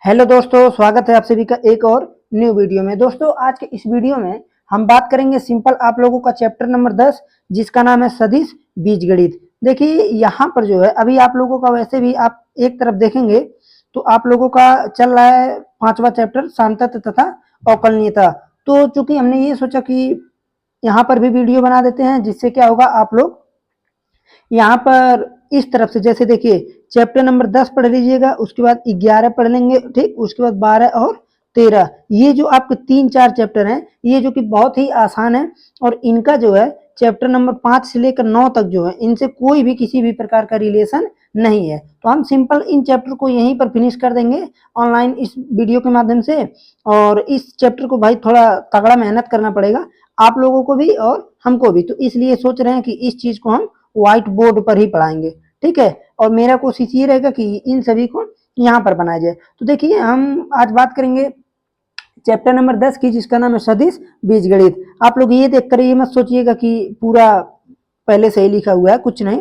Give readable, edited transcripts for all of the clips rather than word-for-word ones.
Hello दोस्तों, स्वागत है आप सभी का एक और न्यू वीडियो में। दोस्तों, आज के इस वीडियो में हम बात करेंगे सिंपल आप लोगों का चैप्टर नंबर 10 जिसका नाम है सदिश बीजगणित। देखिए यहाँ पर जो है अभी आप लोगों का वैसे भी आप एक तरफ देखेंगे तो आप लोगों का चल रहा है 5वां चैप्टर सांतत्य तथा अवकलनीयता। तो चूंकि हमने ये सोचा कि यहाँ पर भी वीडियो बना देते हैं जिससे क्या होगा, आप लोग यहाँ पर इस तरफ से जैसे देखिए चैप्टर नंबर 10 पढ़ लीजिएगा, उसके बाद 11 पढ़ लेंगे, ठीक, उसके बाद 12 और 13। ये जो आपके 3-4 चैप्टर हैं ये जो कि बहुत ही आसान है और इनका जो है चैप्टर नंबर 5 से लेकर 9 तक जो है इनसे कोई भी किसी भी प्रकार का रिलेशन नहीं है। तो हम सिंपल इन चैप्टर को यहीं पर फिनिश कर देंगे ऑनलाइन इस वीडियो के माध्यम से। और इस चैप्टर को भाई थोड़ा तगड़ा मेहनत करना पड़ेगा आप लोगों को भी और हमको भी, तो इसलिए सोच रहे हैं कि इस चीज को हम व्हाइट बोर्ड पर ही पढ़ाएंगे, ठीक है। और मेरा कोशिश ये रहेगा कि इन सभी को यहाँ पर बनाया जाए। तो देखिए हम आज बात करेंगे चैप्टर नंबर 10 की जिसका नाम है सदिश बीजगणित। आप लोग ये देख कर ये मत सोचिएगा कि पूरा पहले से ही लिखा हुआ है, कुछ नहीं।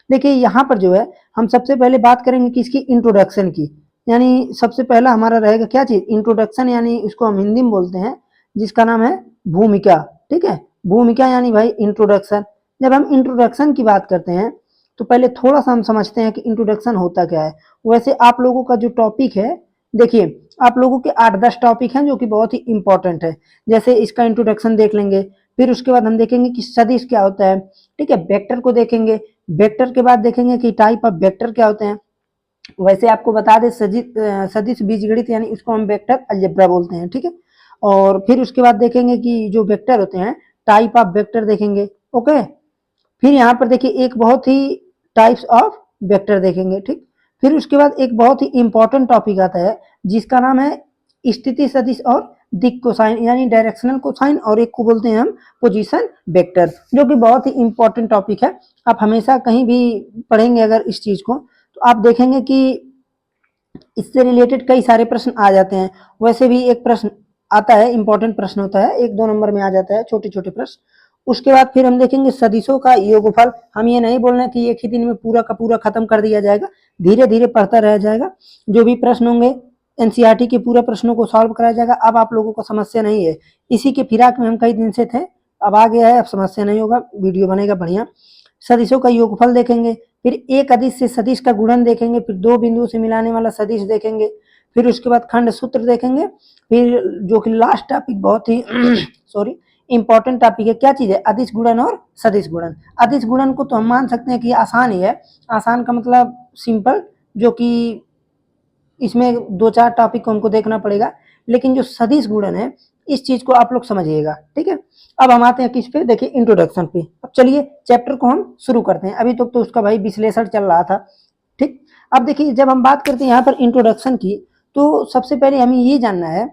देखिए यहाँ पर जो है हम सबसे पहले बात करेंगे कि इसकी इंट्रोडक्शन की, यानी सबसे पहला हमारा रहेगा क्या चीज, इंट्रोडक्शन, यानी इसको हम हिंदी में बोलते हैं जिसका नाम है भूमिका, ठीक है। भूमिका यानी भाई इंट्रोडक्शन। जब हम इंट्रोडक्शन की बात करते हैं तो पहले थोड़ा सा हम समझते हैं कि इंट्रोडक्शन होता क्या है। वैसे आप लोगों का जो टॉपिक है, देखिए आप लोगों के 8-10 टॉपिक हैं जो कि बहुत ही इंपॉर्टेंट है। जैसे इसका इंट्रोडक्शन देख लेंगे, फिर उसके बाद हम देखेंगे कि सदिश क्या होता है, ठीक है। वेक्टर को देखेंगे, वेक्टर के बाद देखेंगे कि टाइप ऑफ वेक्टर क्या होते हैं। वैसे आपको बता दें सदिश बीजगणित यानी इसको हम वेक्टर अलजेब्रा बोलते हैं, ठीक है। और फिर उसके बाद देखेंगे कि जो वेक्टर होते हैं टाइप ऑफ वेक्टर देखेंगे, ओके। फिर यहाँ पर देखिए एक बहुत ही टाइप्स ऑफ वेक्टर देखेंगे, ठीक। फिर उसके बाद एक बहुत ही इंपॉर्टेंट टॉपिक आता है जिसका नाम है स्थिति सदिश और दिक् कोसाइन यानी डायरेक्शनल कोसाइन, और एक को बोलते हैं हम पोजीशन वेक्टर, जो कि बहुत ही इंपॉर्टेंट टॉपिक है। आप हमेशा कहीं भी पढ़ेंगे अगर इस चीज को तो आप देखेंगे कि इससे रिलेटेड कई सारे प्रश्न आ जाते हैं। वैसे भी एक प्रश्न आता है, इंपॉर्टेंट प्रश्न होता है, 1-2 नंबर में आ जाता है, छोटे छोटे प्रश्न। उसके बाद फिर हम देखेंगे सदिशों का योगफल। हम ये नहीं बोल रहे कि एक ही दिन में पूरा का पूरा खत्म कर दिया जाएगा, धीरे धीरे पढ़ता रह जाएगा। जो भी प्रश्न होंगे एनसीईआरटी के पूरे प्रश्नों को सॉल्व कराया जाएगा। अब आप लोगों को समस्या नहीं है, इसी के फिराक में हम कई दिन से थे, अब आ गया है, अब समस्या नहीं होगा, वीडियो बनेगा बढ़िया। सदिशों का योगफल देखेंगे, फिर एक अदिश से सदिश का गुणन देखेंगे, फिर 2 बिंदु से मिलाने वाला सदिश देखेंगे, फिर उसके बाद खंड सूत्र देखेंगे। फिर जो कि लास्ट टॉपिक बहुत ही सॉरी इंपॉर्टेंट टॉपिक है, क्या चीज है, अदिश गुणन और सदिश गुणन। अदिश गुणन को तो हम मान सकते हैं कि आसान ही है, आसान का मतलब सिंपल, जो कि इसमें 2-4 टॉपिक को हमको देखना पड़ेगा, लेकिन जो सदिश गुणन है इस चीज को आप लोग समझिएगा, ठीक है। अब हम आते हैं किस पे, देखिए इंट्रोडक्शन पे। अब चलिए चैप्टर को हम शुरू करते हैं, अभी तक तो उसका भाई विश्लेषण चल रहा था, ठीक। अब देखिए जब हम बात करते हैं यहाँ पर इंट्रोडक्शन की, तो सबसे पहले हमें ये जानना है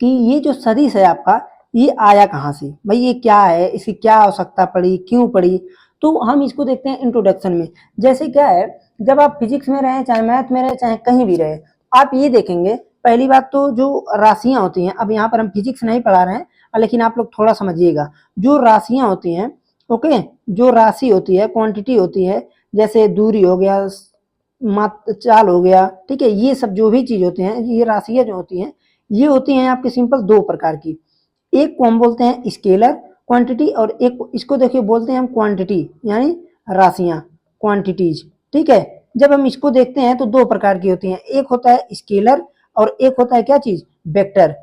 कि ये जो सदिश है आपका ये आया कहाँ से, भाई ये क्या है, इसकी क्या आवश्यकता पड़ी, क्यों पड़ी। तो हम इसको देखते हैं इंट्रोडक्शन में। जैसे क्या है, जब आप फिजिक्स में रहे, चाहे मैथ में रहे, चाहे कहीं भी रहे, आप ये देखेंगे पहली बात तो जो राशियां होती हैं, अब यहाँ पर हम फिजिक्स नहीं पढ़ा रहे हैं लेकिन आप लोग थोड़ा समझिएगा, जो राशियां होती हैं, ओके, जो राशि होती है, क्वांटिटी होती है, जैसे दूरी हो गया, चाल हो गया, ठीक है, ये सब जो भी चीज होते हैं, ये राशियां जो होती हैं ये होती हैं आपके सिंपल 2 प्रकार की। एक को हम बोलते हैं स्केलर क्वांटिटी, और एक इसको देखिए बोलते हैं हम क्वांटिटी यानी राशियां, क्वांटिटीज, ठीक है। जब हम इसको देखते हैं तो 2 प्रकार की होती हैं, एक होता है स्केलर और एक होता है क्या चीज, वेक्टर।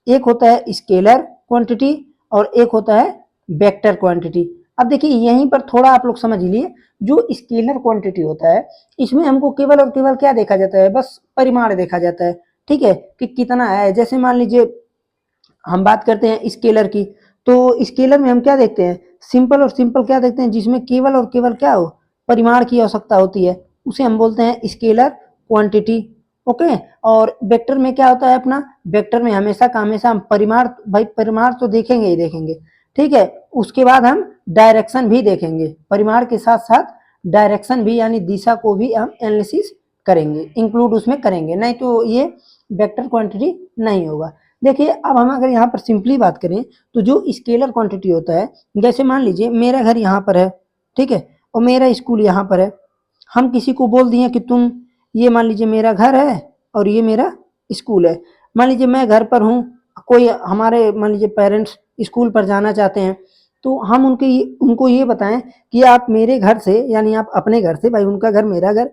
एक होता है स्केलर क्वांटिटी और एक होता है वेक्टर क्वांटिटी। अब देखिए यहीं पर थोड़ा आप लोग समझ लिए, जो स्केलर क्वांटिटी होता है इसमें हमको केवल और केवल क्या देखा जाता है, बस परिमाण देखा जाता है, ठीक है, कि कितना है। जैसे मान लीजिए हम बात करते हैं स्केलर की, तो स्केलर में हम क्या देखते हैं, सिंपल और सिंपल क्या देखते हैं, जिसमें केवल और केवल क्या हो, परिमाण की आवश्यकता होती है, उसे हम बोलते हैं स्केलर क्वांटिटी, ओके। और वेक्टर में क्या होता है अपना, वेक्टर में हमेशा का हमेशा हम परिमाण, भाई परिमाण तो देखेंगे ही देखेंगे, ठीक है। उसके बाद हम डायरेक्शन भी देखेंगे, परिमाण के साथ साथ डायरेक्शन भी यानी दिशा को भी हम एनालिसिस करेंगे, इंक्लूड उसमें करेंगे, नहीं तो ये वेक्टर क्वांटिटी नहीं होगा। देखिए अब हम अगर यहाँ पर सिंपली बात करें तो जो स्केलर क्वांटिटी होता है, जैसे मान लीजिए मेरा घर यहाँ पर है, ठीक है, और मेरा स्कूल यहाँ पर है। हम किसी को बोल दिए कि तुम, ये मान लीजिए मेरा घर है और ये मेरा स्कूल है। मान लीजिए मैं घर पर हूँ, कोई हमारे मान लीजिए पेरेंट्स स्कूल पर जाना चाहते हैं, तो हम उनको ये बताएं कि आप मेरे घर से, यानी आप अपने घर से, भाई उनका घर मेरा घर,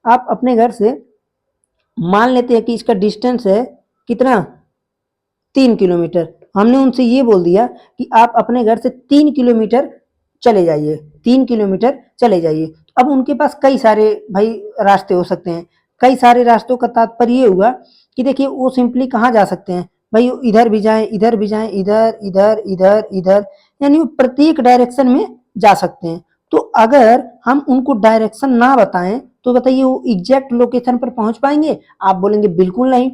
आप अपने घर से मान लेते हैं कि इसका डिस्टेंस है कितना, 3 किलोमीटर। हमने उनसे ये बोल दिया कि आप अपने घर से 3 किलोमीटर चले जाइए, 3 किलोमीटर चले जाइए। अब उनके पास कई सारे भाई रास्ते हो सकते हैं। कई सारे रास्तों का तात्पर्य ये हुआ कि देखिए वो सिंपली कहाँ जा सकते हैं भाई, इधर भी जाएं, इधर भी जाएं, इधर इधर इधर इधर, यानी वो प्रत्येक डायरेक्शन में जा सकते हैं। तो अगर हम उनको डायरेक्शन ना बताएं तो बताइए वो एग्जैक्ट लोकेशन पर पहुंच पाएंगे? आप बोलेंगे बिल्कुल नहीं,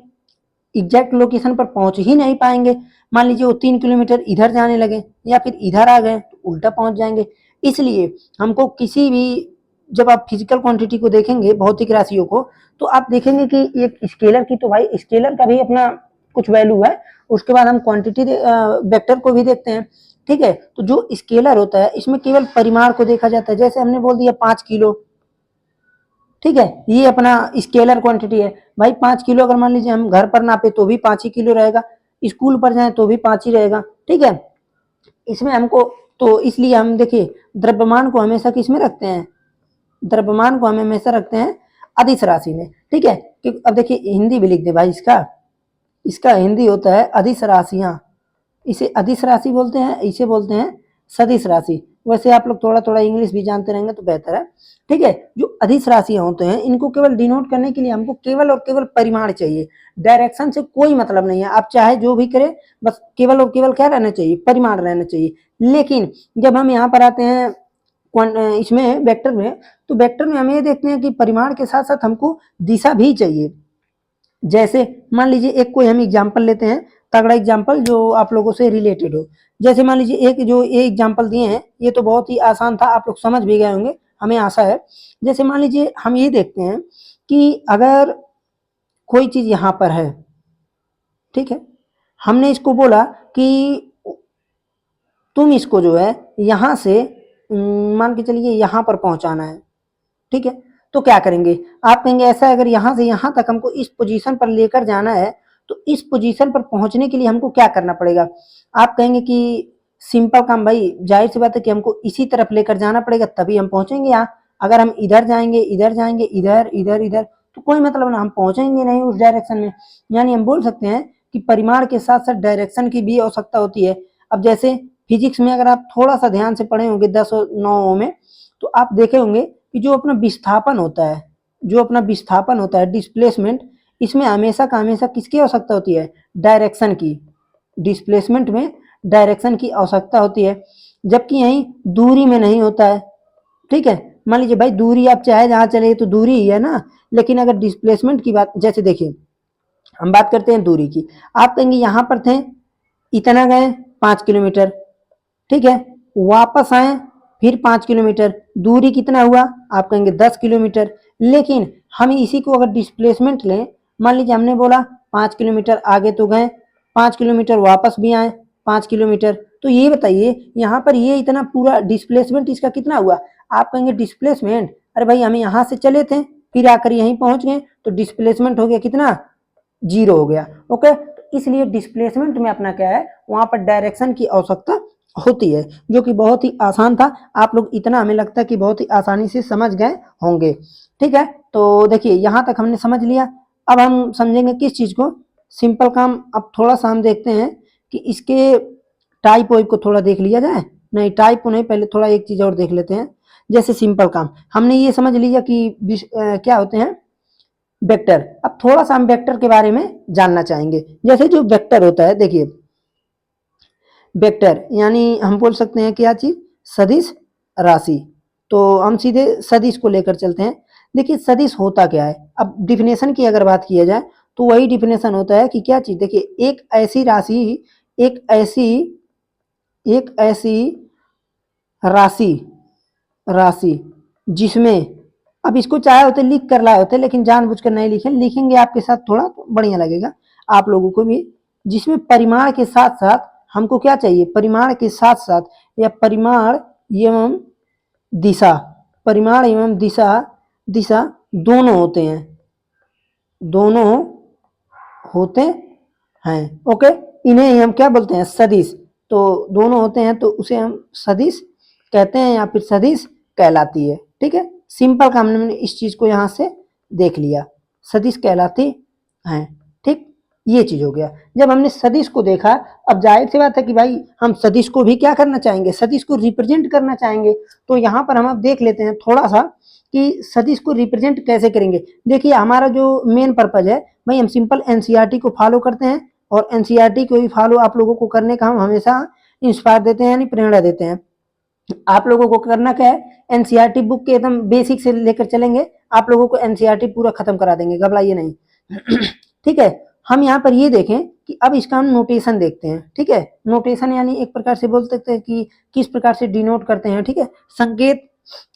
एग्जैक्ट लोकेशन पर पहुंच ही नहीं पाएंगे। मान लीजिए वो 3 किलोमीटर इधर जाने लगे या फिर इधर आ गए तो उल्टा पहुंच जाएंगे। इसलिए हमको किसी भी, जब आप फिजिकल क्वांटिटी को देखेंगे, भौतिक राशियों को, तो आप देखेंगे कि एक स्केलर की, तो भाई स्केलर का भी अपना कुछ वैल्यू है। उसके बाद हम क्वांटिटी वेक्टर को भी देखते हैं। ठीक है, तो जो स्केलर होता है इसमें केवल परिमाण को देखा जाता है। जैसे हमने बोल दिया 5 किलो, ठीक है, ये अपना स्केलर क्वांटिटी है। भाई 5 किलो अगर मान लीजिए हम घर पर नापे तो भी 5 ही किलो रहेगा, स्कूल पर जाए तो भी 5 ही रहेगा। ठीक है, इसमें हमको, तो इसलिए हम देखिए द्रव्यमान को हमेशा किस में रखते हैं, द्रव्यमान को हम हमेशा रखते हैं अदिश राशि में। ठीक है, कि अब देखिए हिंदी भी लिख दे भाई, इसका इसका हिंदी होता है अदिश राशियां। इसे अदिश राशि बोलते हैं, इसे बोलते हैं सदिश राशि। वैसे आप लोग थोड़ा थोड़ा इंग्लिश भी जानते रहेंगे तो बेहतर है। ठीक है, जो अदिश राशियां होते हैं इनको केवल डिनोट करने के लिए हमको केवल और केवल परिमाण चाहिए, डायरेक्शन से कोई मतलब नहीं है। आप चाहे जो भी करें, बस केवल और केवल क्या रहना चाहिए, परिमाण रहना चाहिए। लेकिन जब हम यहाँ पर आते हैं इसमें वेक्टर में, तो वेक्टर में हम ये देखते हैं कि परिमाण के साथ साथ हमको दिशा भी चाहिए। जैसे मान लीजिए एक कोई हम एग्जाम्पल लेते हैं, तगड़ा एग्जाम्पल जो आप लोगों से रिलेटेड हो। जैसे मान लीजिए एक जो ये एग्जाम्पल दिए हैं, ये तो बहुत ही आसान था, आप लोग समझ भी गए होंगे, हमें आशा है। जैसे मान लीजिए हम ये देखते हैं कि अगर कोई चीज यहाँ पर है, ठीक है, हमने इसको बोला कि तुम इसको जो है यहाँ से मान के चलिए यहाँ पर पहुंचाना है। ठीक है, तो क्या करेंगे, आप कहेंगे ऐसा, अगर यहाँ से यहाँ तक हमको इस पोजीशन पर लेकर जाना है, तो इस पोजीशन पर पहुंचने के लिए हमको क्या करना पड़ेगा? आप कहेंगे कि सिंपल काम भाई, जाहिर सी बात है कि हमको इसी तरफ लेकर जाना पड़ेगा तभी हम पहुंचेंगे यहाँ। अगर हम इधर जाएंगे, इधर जाएंगे, इधर इधर इधर, तो कोई मतलब ना, हम पहुंचेंगे नहीं उस डायरेक्शन में। यानी हम बोल सकते हैं कि परिमाण के साथ साथ डायरेक्शन की भी आवश्यकता होती है। अब जैसे फिजिक्स में अगर आप थोड़ा सा ध्यान से पढ़े होंगे 10 और 9 में, तो आप देखे होंगे कि जो अपना विस्थापन होता है, जो अपना विस्थापन होता है, डिस्प्लेसमेंट, इसमें हमेशा का हमेशा किसकी आवश्यकता होती है, डायरेक्शन की। डिस्प्लेसमेंट में डायरेक्शन की आवश्यकता होती है, जबकि यहीं दूरी में नहीं होता है। ठीक है, मान लीजिए भाई दूरी आप चाहे जहां चले तो दूरी ही है ना, लेकिन अगर डिस्प्लेसमेंट की बात, जैसे देखिए हम बात करते हैं दूरी की, आप कहेंगे यहां पर थे, इतना गए 5 किलोमीटर, ठीक है, वापस आए फिर 5 किलोमीटर, दूरी कितना हुआ, आप कहेंगे 10 किलोमीटर। लेकिन हम इसी को अगर डिस्प्लेसमेंट लें, मान लीजिए हमने बोला 5 किलोमीटर आगे तो गए, 5 किलोमीटर वापस भी आए, 5 किलोमीटर, तो ये बताइए यहाँ पर ये इतना पूरा डिस्प्लेसमेंट इसका कितना हुआ? आप कहेंगे डिस्प्लेसमेंट, अरे भाई हमें यहाँ से चले थे फिर आकर यहीं पहुंच गए, तो डिस्प्लेसमेंट हो गया कितना, 0 हो गया। ओके, तो इसलिए डिस्प्लेसमेंट में अपना क्या है, वहां पर डायरेक्शन की आवश्यकता होती है, जो कि बहुत ही आसान था। आप लोग इतना हमें लगता है कि बहुत ही आसानी से समझ गए होंगे। ठीक है, तो देखिए यहाँ तक हमने समझ लिया। अब हम समझेंगे किस चीज को, सिंपल काम। अब थोड़ा सा हम देखते हैं कि इसके टाइप वाइप को थोड़ा देख लिया जाए। नहीं, टाइप को नहीं, पहले थोड़ा एक चीज और देख लेते हैं। जैसे सिंपल काम हमने ये समझ लिया कि क्या होते हैं वेक्टर। अब थोड़ा सा हम वेक्टर के बारे में जानना चाहेंगे। जैसे जो वेक्टर होता है, देखिए वेक्टर यानी हम बोल सकते हैं क्या चीज, सदिश राशि। तो हम सीधे सदिश को लेकर चलते हैं। देखिए सदिश होता क्या है, अब डिफिनेशन की अगर बात किया जाए तो वही डिफिनेशन होता है कि क्या चीज, देखिए एक ऐसी राशि, एक ऐसी एक ऐसी राशि राशि जिसमें, अब इसको चाहे होते लिख कर लाए होते, लेकिन जानबूझकर नहीं लिखे, लिखेंगे आपके साथ थोड़ा तो बढ़िया लगेगा आप लोगों को भी, जिसमें परिमाण के साथ साथ हमको क्या चाहिए, परिमाण के साथ साथ या परिमाण एवं दिशा, परिमाण एवं दिशा, दिशा दोनों होते हैं, दोनों होते हैं। ओके, इन्हें ही हम क्या बोलते हैं, सदिश। तो दोनों होते हैं तो उसे हम सदिश कहते हैं या फिर सदिश कहलाती है। ठीक है, सिंपल का हमने इस चीज को यहाँ से देख लिया, सदिश कहलाती है। ठीक, ये चीज हो गया। जब हमने सदिश को देखा, अब जाहिर सी बात है कि भाई हम सदिश को भी क्या करना चाहेंगे, सदिश को रिप्रेजेंट करना चाहेंगे। तो यहाँ पर हम अब देख लेते हैं थोड़ा सा कि सदिश को रिप्रेजेंट कैसे करेंगे। देखिए हमारा जो मेन पर्पज है भाई, हम सिंपल एनसीईआरटी को फॉलो करते हैं और एनसीईआरटी को भी फॉलो आप लोगों को करने का हम हमेशा इंस्पायर देते हैं, यानी प्रेरणा देते हैं। आप लोगों को करना क्या है, एनसीईआरटी बुक के एकदम बेसिक से लेकर चलेंगे, आप लोगों को एनसीईआरटी पूरा खत्म करा देंगे, घबराइए नहीं। ठीक है, हम यहाँ पर ये देखें कि अब इसका हम नोटेशन देखते हैं। ठीक है, नोटेशन यानी एक प्रकार से बोल सकते हैं कि किस प्रकार से डिनोट करते हैं। ठीक है, संकेत।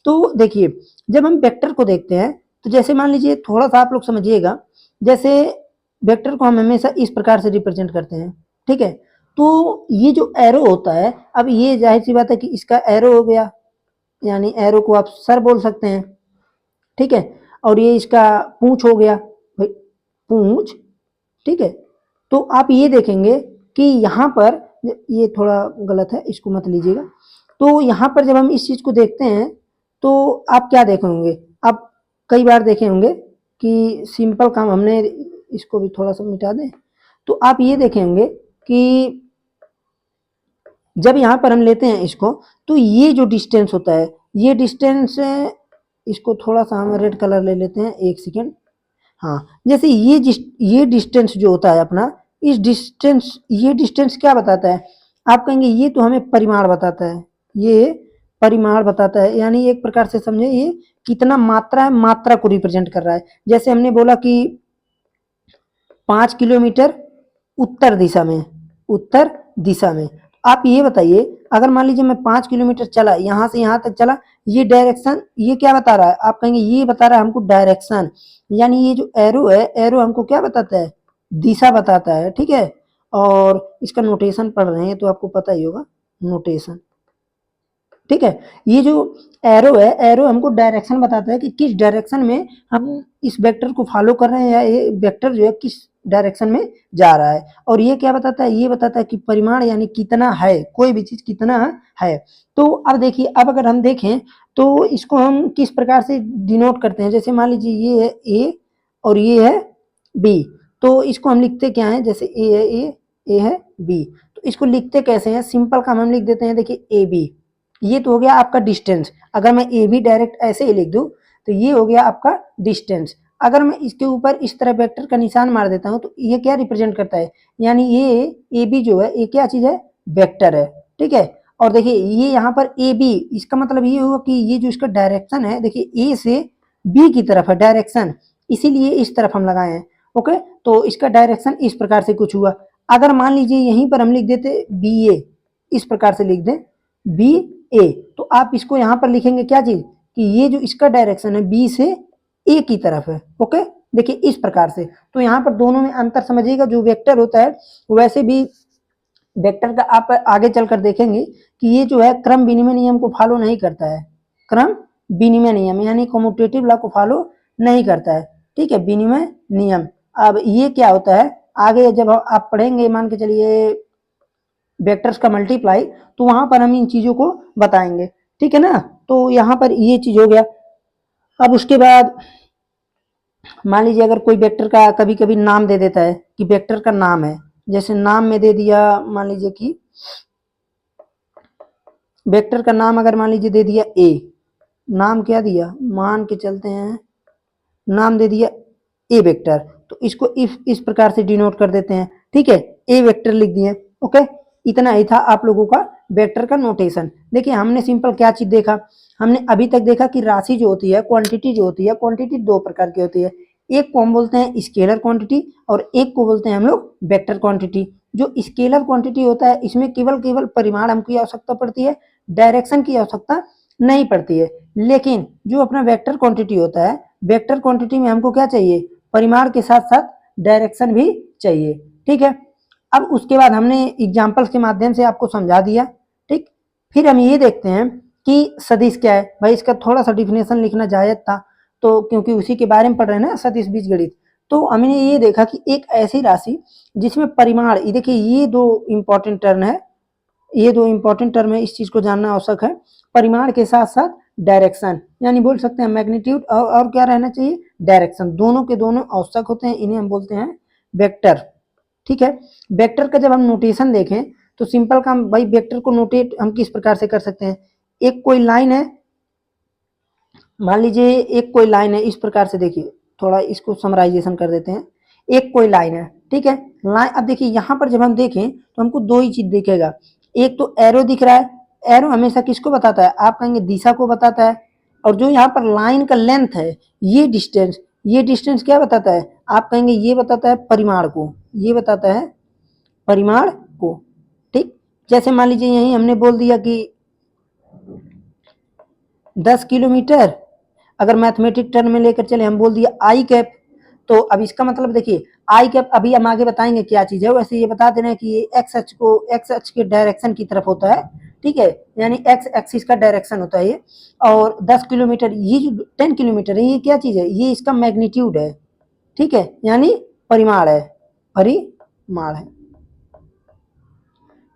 तो देखिए जब हम वेक्टर को देखते हैं तो जैसे मान लीजिए, थोड़ा सा आप लोग समझिएगा, जैसे वेक्टर को हम हमेशा इस प्रकार से रिप्रेजेंट करते हैं। ठीक है, तो ये जो एरो होता है, अब ये जाहिर सी बात है कि इसका एरो हो गया, यानी एरो को आप सर बोल सकते हैं। ठीक है, और ये इसका पूंछ हो गया भाई, पूंछ। ठीक है, तो आप ये देखेंगे कि यहाँ पर, ये थोड़ा गलत है, इसको मत लीजिएगा। तो यहाँ पर जब हम इस चीज को देखते हैं तो आप क्या देखे होंगे, आप कई बार देखे होंगे कि सिंपल काम हमने, इसको भी थोड़ा सा मिटा दें, तो आप ये देखे होंगे कि जब यहाँ पर हम लेते हैं इसको, तो ये जो डिस्टेंस होता है, ये डिस्टेंस, इसको थोड़ा सा हम रेड कलर ले लेते हैं, एक सेकेंड। हाँ, जैसे ये डिस्टेंस जो होता है अपना, इस डिस्टेंस, ये डिस्टेंस क्या बताता है, आप कहेंगे ये तो हमें परिमाण बताता है, ये परिमाण बताता है, यानी एक प्रकार से समझे ये कितना मात्रा है, मात्रा को रिप्रेजेंट कर रहा है। जैसे हमने बोला कि 5 किलोमीटर उत्तर दिशा में, उत्तर दिशा में, आप ये बताइए, अगर मान लीजिए मैं 5 किलोमीटर चला, यहाँ से यहाँ तक चला, ये डायरेक्शन, ये क्या बता रहा है, आप कहेंगे ये बता रहा है हमको डायरेक्शन, यानी ये जो एरो है, एरो हमको क्या बताता है, दिशा बताता है। ठीक है, और इसका नोटेशन पढ़ रहे हैं तो आपको पता ही होगा, नोटेशन। ठीक है, ये जो एरो है, एरो हमको डायरेक्शन बताता है कि किस डायरेक्शन में हम इस वेक्टर को फॉलो कर रहे हैं, या ये वेक्टर जो है किस डायरेक्शन में जा रहा है। और ये क्या बताता है, ये बताता है कि परिमाण यानी कितना है, कोई भी चीज कितना है। तो अब देखिए, अब अगर हम देखें तो इसको हम किस प्रकार से डिनोट करते हैं, जैसे मान लीजिए ये है ए और ये है बी, तो इसको हम लिखते क्या है, जैसे ए है ए है बी, तो इसको लिखते कैसे हैं, सिंपल काम हम लिख देते हैं, देखिए ए बी, ये तो हो गया आपका डिस्टेंस। अगर मैं ए बी डायरेक्ट ऐसे ही लिख दूं तो ये हो गया आपका डिस्टेंस। अगर मैं इसके ऊपर इस तरह वेक्टर का निशान मार देता हूं तो ये क्या रिप्रेजेंट करता है, यानी ये ए बी जो है, ये क्या चीज है, वेक्टर है। ठीक है, और देखिए ये यहाँ पर ए बी, इसका मतलब ये हुआ कि ये जो इसका डायरेक्शन है, देखिए ए से बी की तरफ है डायरेक्शन, इसीलिए इस तरफ हम लगाए हैं। ओके, तो इसका डायरेक्शन इस प्रकार से कुछ हुआ। अगर मान लीजिए यहीं पर हम लिख देते बी ए, इस प्रकार से लिख दें बी ए, तो आप इसको यहां पर लिखेंगे क्या चीज, कि ये जो इसका डायरेक्शन है बी से ए की तरफ है। ओके, देखिए इस प्रकार से। तो यहाँ पर दोनों में अंतर समझिएगा, जो वेक्टर होता है वैसे भी वेक्टर का आप आगे चलकर देखेंगे कि ये जो है क्रम विनिमय नियम को फॉलो नहीं करता है, क्रम विनिमय नियम यानी कम्यूटेटिव लॉ को फॉलो नहीं करता है। ठीक है, विनिमय नियम। अब ये क्या होता है, आगे जब आप पढ़ेंगे, मान के चलिए वेक्टर्स का मल्टीप्लाई, तो वहां पर हम इन चीजों को बताएंगे। ठीक है ना, तो यहाँ पर ये चीज हो गया। अब उसके बाद मान लीजिए अगर कोई वेक्टर का कभी कभी नाम दे देता है कि वेक्टर का नाम है, जैसे नाम में दे दिया, मान लीजिए कि वेक्टर का नाम अगर मान लीजिए दे दिया ए, नाम क्या दिया, मान के चलते हैं नाम दे दिया ए वेक्टर, तो इसको इस प्रकार से डिनोट कर देते हैं। ठीक है, ए वेक्टर लिख दिए। ओके, इतना ही था आप लोगों का वेक्टर का नोटेशन। देखिए हमने सिंपल क्या चीज देखा, हमने अभी तक देखा कि राशि जो होती है, क्वांटिटी जो होती है, क्वांटिटी दो प्रकार की होती है, एक को हम बोलते हैं स्केलर क्वांटिटी और एक को बोलते हैं हम लोग वेक्टर क्वांटिटी। जो स्केलर क्वांटिटी होता है इसमें केवल परिमाण हमको आवश्यकता पड़ती है, डायरेक्शन की आवश्यकता नहीं पड़ती है। लेकिन जो अपना वेक्टर क्वांटिटी होता है, वेक्टर क्वांटिटी में हमको क्या चाहिए, परिमाण के साथ साथ डायरेक्शन भी चाहिए। ठीक है, अब उसके बाद हमने एग्जाम्पल्स के माध्यम से आपको समझा दिया। ठीक, फिर हम ये देखते हैं कि सदिश क्या है। भाई इसका थोड़ा सा डिफिनेशन लिखना जायज था, तो क्योंकि उसी के बारे में पढ़ रहे हैं ना, सदिश बीजगणित, तो हमने ये देखा कि एक ऐसी राशि जिसमें परिमाण, ये देखिए ये दो इंपॉर्टेंट टर्म है, ये दो इंपॉर्टेंट टर्म है, इस चीज को जानना आवश्यक है। परिमाण के साथ साथ डायरेक्शन, यानी बोल सकते हैं मैग्नीट्यूड और क्या रहना चाहिए, डायरेक्शन, दोनों के दोनों आवश्यक होते हैं, इन्हें हम बोलते हैं वेक्टर। ठीक है, वेक्टर का जब हम नोटेशन देखें तो सिंपल काम भाई, वेक्टर को नोटेट हम किस प्रकार से कर सकते हैं। एक कोई लाइन है, मान लीजिए एक कोई लाइन है, इस प्रकार से देखिए, थोड़ा इसको समराइजेशन कर देते हैं। एक कोई लाइन है, ठीक है, लाइन, अब देखिए यहाँ पर जब हम देखें तो हमको दो ही चीज दिखेगा, एक तो एरो दिख रहा है, एरो हमेशा किसको बताता है, आप कहेंगे दिशा को बताता है, और जो यहाँ पर लाइन का लेंथ है, ये डिस्टेंस क्या बताता है, आप कहेंगे ये बताता है परिमाण को, ये बताता है परिमाण को। ठीक, जैसे मान लीजिए यही हमने बोल दिया कि 10 किलोमीटर, अगर मैथमेटिक टर्म में लेकर चले हम बोल दिया आई कैप, तो अब इसका मतलब देखिए आई कैप, अभी हम आगे बताएंगे क्या चीज है, वैसे ये बता देना कि ये एक्स अक्ष के डायरेक्शन की तरफ होता है, ठीक है, यानी एक्स एक्सिस का डायरेक्शन होता है ये, और 10 किलोमीटर, ये जो 10 किलोमीटर है ये क्या चीज है, ये इसका मैग्नीट्यूड है, ठीक है, यानी परिमाण है, परिमाण है।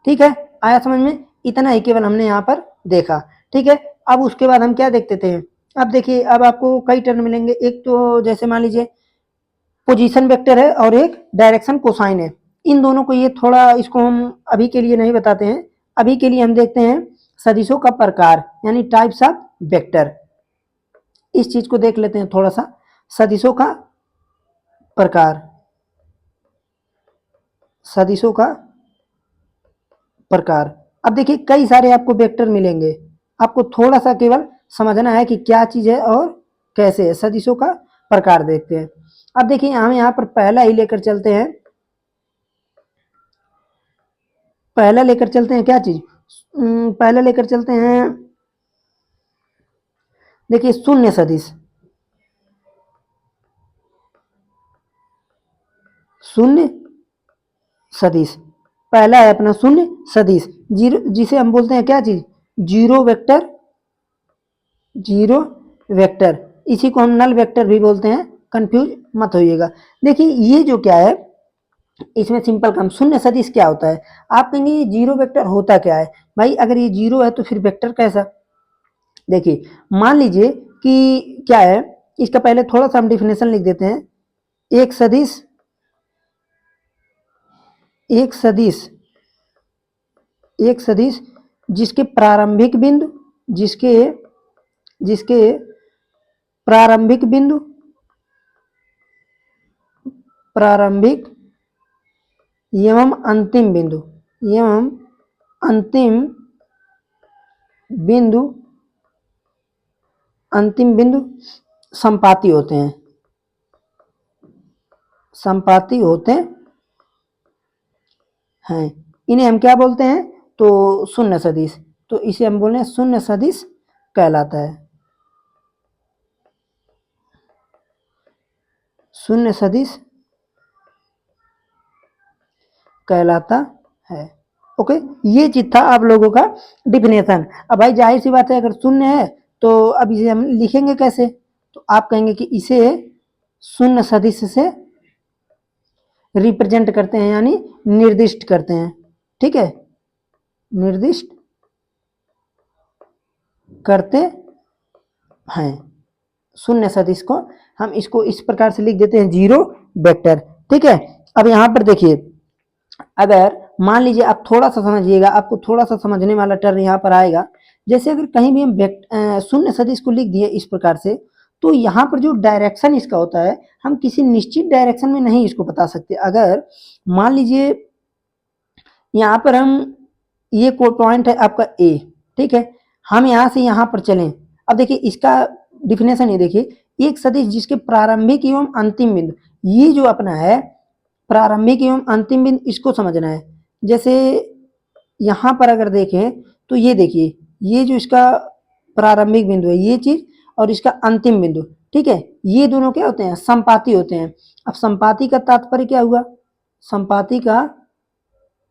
ठीक है, आया समझ में, इतना ही केवल हमने यहाँ पर देखा। ठीक है, अब उसके बाद हम क्या देखते थे, अब देखिए अब आपको कई टर्म मिलेंगे, एक तो जैसे मान लीजिए पोजीशन वेक्टर है और एक डायरेक्शन कोसाइन है, इन दोनों को, ये थोड़ा इसको हम अभी के लिए नहीं बताते हैं, अभी के लिए हम देखते हैं सदिशों का प्रकार, यानी टाइप्स ऑफ वेक्टर, इस चीज को देख लेते हैं थोड़ा सा, सदिशों का प्रकार, सदिशों का प्रकार। अब देखिए कई सारे आपको वेक्टर मिलेंगे, आपको थोड़ा सा केवल समझना है कि क्या चीज है और कैसे है। सदिशों का प्रकार देखते हैं। अब देखिए हम यहाँ पर पहला ही लेकर चलते हैं, पहला लेकर चलते हैं क्या चीज, पहला लेकर चलते हैं, देखिए शून्य सदिश, शून्य सदिश, पहला है अपना शून्य सदिश, जीरो, जिसे हम बोलते हैं क्या चीज, जीरो वेक्टर, जीरो वेक्टर, इसी को हम नल वेक्टर भी बोलते हैं, कंफ्यूज मत होइएगा। देखिए ये जो क्या है, इसमें सिंपल काम, शून्य सदिश क्या होता है, आप कहेंगे ये जीरो वेक्टर होता क्या है, भाई अगर ये जीरो है तो फिर वेक्टर कैसा, देखिए मान लीजिए कि क्या है, इसका पहले थोड़ा सा हम डिफिनेशन लिख देते हैं, एक सदिश, एक सदिश, एक सदिश जिसके प्रारंभिक बिंदु, जिसके जिसके प्रारंभिक बिंदु, प्रारंभिक एवं अंतिम बिंदु, एवं अंतिम बिंदु, अंतिम बिंदु संपाती होते हैं, संपाती होते हैं, इन्हें हम क्या बोलते हैं, तो शून्य सदिश, तो इसे हम बोले शून्य सदिश कहलाता है, शून्य सदिश कहलाता है। ओके, ये चीज था आप लोगों का डिफिनेशन। अब भाई जाहिर सी बात है, अगर शून्य है तो अब इसे हम लिखेंगे कैसे, तो आप कहेंगे कि इसे शून्य सदिश से रिप्रेजेंट करते हैं, यानी निर्दिष्ट करते हैं, ठीक है, निर्दिष्ट करते हैं शून्य सदिश को, हम इसको इस प्रकार से लिख देते हैं जीरो वेक्टर। ठीक है, अब यहाँ पर देखिए, अगर मान लीजिए आप थोड़ा सा समझिएगा, आपको थोड़ा सा समझने वाला टर्म यहाँ पर आएगा, जैसे अगर कहीं भी हम शून्य सदिश को लिख दिए इस प्रकार से, तो यहाँ पर जो डायरेक्शन इसका होता है, हम किसी निश्चित डायरेक्शन में नहीं इसको बता सकते। अगर मान लीजिए यहाँ पर हम, ये कोई पॉइंट है आपका ए, ठीक है, हम यहाँ से यहाँ पर चलें, अब देखिए इसका डिफिनेशन ये देखिए, एक सदिश जिसके प्रारंभिक एवं अंतिम बिंदु, ये जो अपना है प्रारंभिक एवं अंतिम बिंदु, इसको समझना है। जैसे यहाँ पर अगर देखें तो ये देखिए, ये जो इसका प्रारंभिक बिंदु है ये चीज, और इसका अंतिम बिंदु, ठीक है, ये दोनों क्या होते हैं, संपाती होते हैं। अब संपाती का तात्पर्य क्या हुआ, संपाती का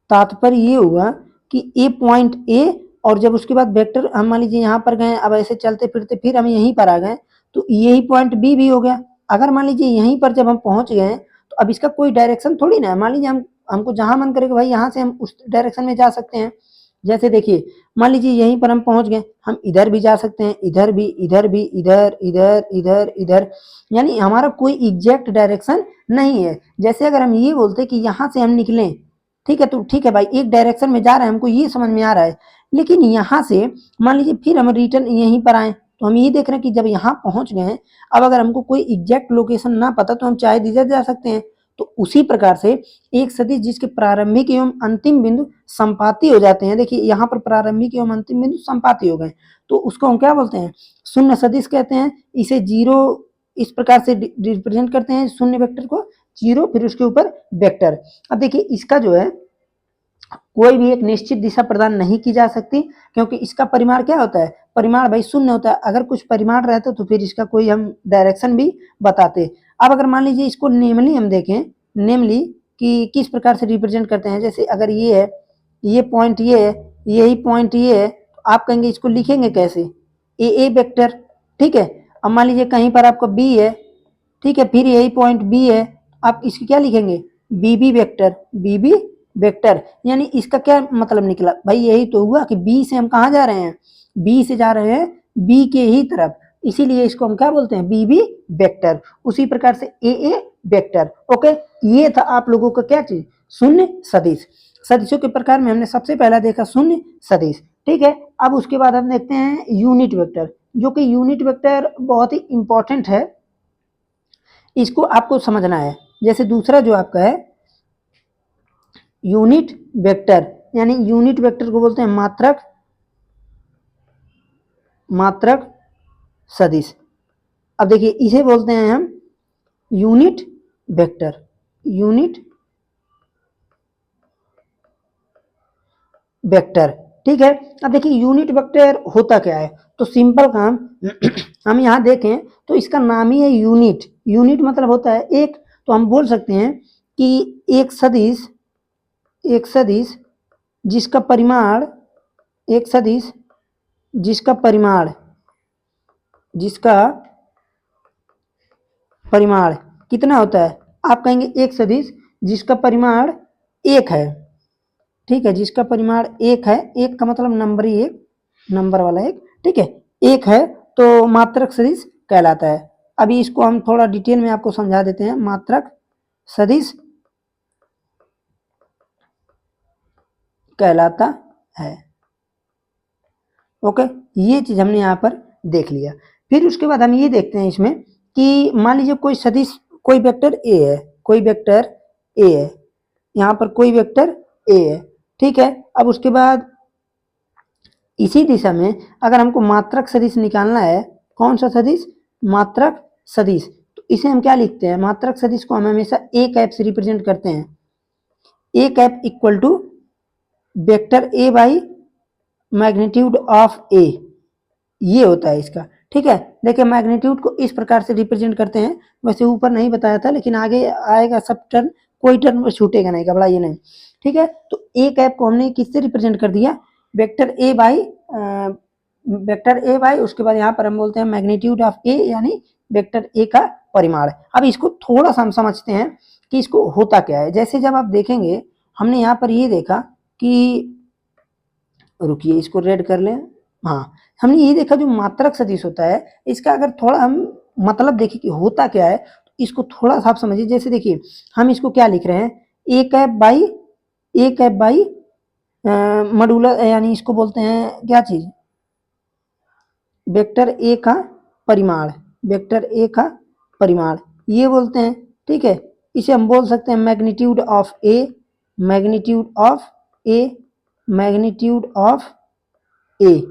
तात्पर्य ये हुआ कि ए पॉइंट ए, और जब उसके बाद वेक्टर हम मान लीजिए यहाँ पर गए, अब ऐसे चलते फिरते फिर हम यहीं पर आ गए, तो यही पॉइंट बी भी हो गया, अगर मान लीजिए यहीं पर जब हम पहुंच गए तो अब इसका कोई डायरेक्शन थोड़ी ना है। मान लीजिए हमको जहां मन करेगा भाई यहाँ से हम उस डायरेक्शन में जा सकते हैं। जैसे देखिए मान लीजिए यहीं पर हम पहुंच गए, हम इधर भी जा सकते हैं, इधर भी, इधर भी, इधर इधर इधर इधर, यानी हमारा कोई एग्जैक्ट डायरेक्शन नहीं है। जैसे अगर हम ये बोलते कि यहाँ से हम निकलें, ठीक है, तो ठीक है भाई, एक डायरेक्शन में जा रहे हैं, हमको ये समझ में आ रहा है, लेकिन यहाँ से मान लीजिए फिर हम रिटर्न यहीं पर आए, तो हम ये देख रहे हैं कि जब यहाँ पहुंच गए हैं, अब अगर हमको कोई एग्जैक्ट लोकेशन ना पता तो हम चाहे इधर जा सकते हैं। तो उसी प्रकार से एक सदिश जिसके प्रारंभिक एवं अंतिम बिंदु संपाती हो जाते हैं, देखिए यहाँ पर प्रारंभिक एवं अंतिम बिंदु संपाती हो गए, तो उसको हम क्या बोलते हैं, शून्य सदिश कहते हैं। इसे जीरो इस प्रकार से रिप्रेजेंट करते हैं, शून्य वेक्टर को जीरो, फिर उसके ऊपर वेक्टर। अब देखिए इसका जो है कोई भी एक निश्चित दिशा प्रदान नहीं की जा सकती, क्योंकि इसका परिमाण क्या होता है, परिमाण भाई शून्य होता है। अगर कुछ परिमाण रहता तो फिर इसका कोई हम डायरेक्शन भी बताते। अब अगर मान लीजिए इसको नेमली हम देखें, नेमली कि किस प्रकार से रिप्रेजेंट करते हैं, जैसे अगर ये है, ये पॉइंट ये है, यही पॉइंट ये है, तो आप कहेंगे इसको लिखेंगे कैसे, ए वेक्टर, ठीक है। अब मान लीजिए कहीं पर आपका बी है, ठीक है, फिर यही पॉइंट बी है, आप इसकी क्या लिखेंगे, बी वेक्टर, बी वेक्टर। यानी इसका क्या मतलब निकला भाई, यही तो हुआ कि बी से हम कहाँ जा रहे हैं, बी से जा रहे हैं बी के ही तरफ, इसीलिए इसको हम क्या बोलते हैं, बी वेक्टर। उसी प्रकार से ए वेक्टर। ओके, ये था आप लोगों का क्या चीज, शून्य सदिश। सदिशों के प्रकार में हमने सबसे पहला देखा शून्य सदिश, ठीक है। अब उसके बाद हम देखते हैं यूनिट वेक्टर, जो कि यूनिट वेक्टर बहुत ही इंपॉर्टेंट है, इसको आपको समझना है। जैसे दूसरा जो आपका है यूनिट वेक्टर, यानी यूनिट वेक्टर को बोलते हैं मात्रक सदिश। अब देखिए इसे बोलते हैं हम यूनिट वेक्टर, यूनिट वेक्टर, ठीक है। अब देखिए यूनिट वेक्टर होता क्या है, तो सिंपल काम हम यहाँ देखें तो इसका नाम ही है यूनिट। यूनिट मतलब होता है एक, तो हम बोल सकते हैं कि एक सदिश जिसका परिमाण, एक सदिश जिसका परिमाण कितना होता है, आप कहेंगे एक सदिश जिसका परिमाण एक है, ठीक है, जिसका परिमाण एक है, एक का मतलब नंबर ही एक, नंबर वाला एक, ठीक है, एक है, तो मात्रक सदिश कहलाता है। अभी इसको हम थोड़ा डिटेल में आपको समझा देते हैं। मात्रक सदिश कहलाता है। ओके, ये चीज हमने यहाँ पर देख लिया। फिर उसके बाद हम ये देखते हैं इसमें कि मान लीजिए कोई सदिश, कोई वेक्टर ए है, कोई वेक्टर ए है, यहाँ पर कोई वेक्टर ए है, ठीक है। अब उसके बाद इसी दिशा में अगर हमको मात्रक सदिश निकालना है, कौन सा सदिश, मात्रक सदिश, तो इसे हम क्या लिखते हैं, मात्रक सदिश को हम हमेशा ए कैप से रिप्रेजेंट करते हैं। A cap equal to vector A by magnitude of A, ये होता है इसका, ठीक है। देखिए मैग्नीट्यूड को इस प्रकार से रिप्रेजेंट करते हैं, वैसे ऊपर नहीं बताया था लेकिन आगे आएगा सब टर्म, कोई टर्म छूटेगा नहीं, घबराइए नहीं, ठीक है। तो ए कैप को हमने किससे रिप्रेजेंट कर दिया, वेक्टर ए बाई उसके बाद यहाँ पर हम बोलते हैं मैग्नीट्यूड ऑफ ए, यानी वेक्टर ए का परिमाण। अब इसको थोड़ा सा हम समझते हैं कि इसको होता क्या है। जैसे जब आप देखेंगे, हमने यहाँ पर ये देखा कि, रुकिए इसको रेड कर लें, हाँ, हमने ये देखा जो मात्रक सदिश होता है, इसका अगर थोड़ा हम मतलब देखें कि होता क्या है, तो इसको थोड़ा सा आप समझिए। जैसे देखिए हम इसको क्या लिख रहे हैं, ए कैप बाई मॉड्यूलर, यानी इसको बोलते हैं क्या चीज, वेक्टर ए का परिमाण, वेक्टर ए का परिमाण ये बोलते हैं, ठीक है। इसे हम बोल सकते हैं magnitude of A, magnitude of A, magnitude of A,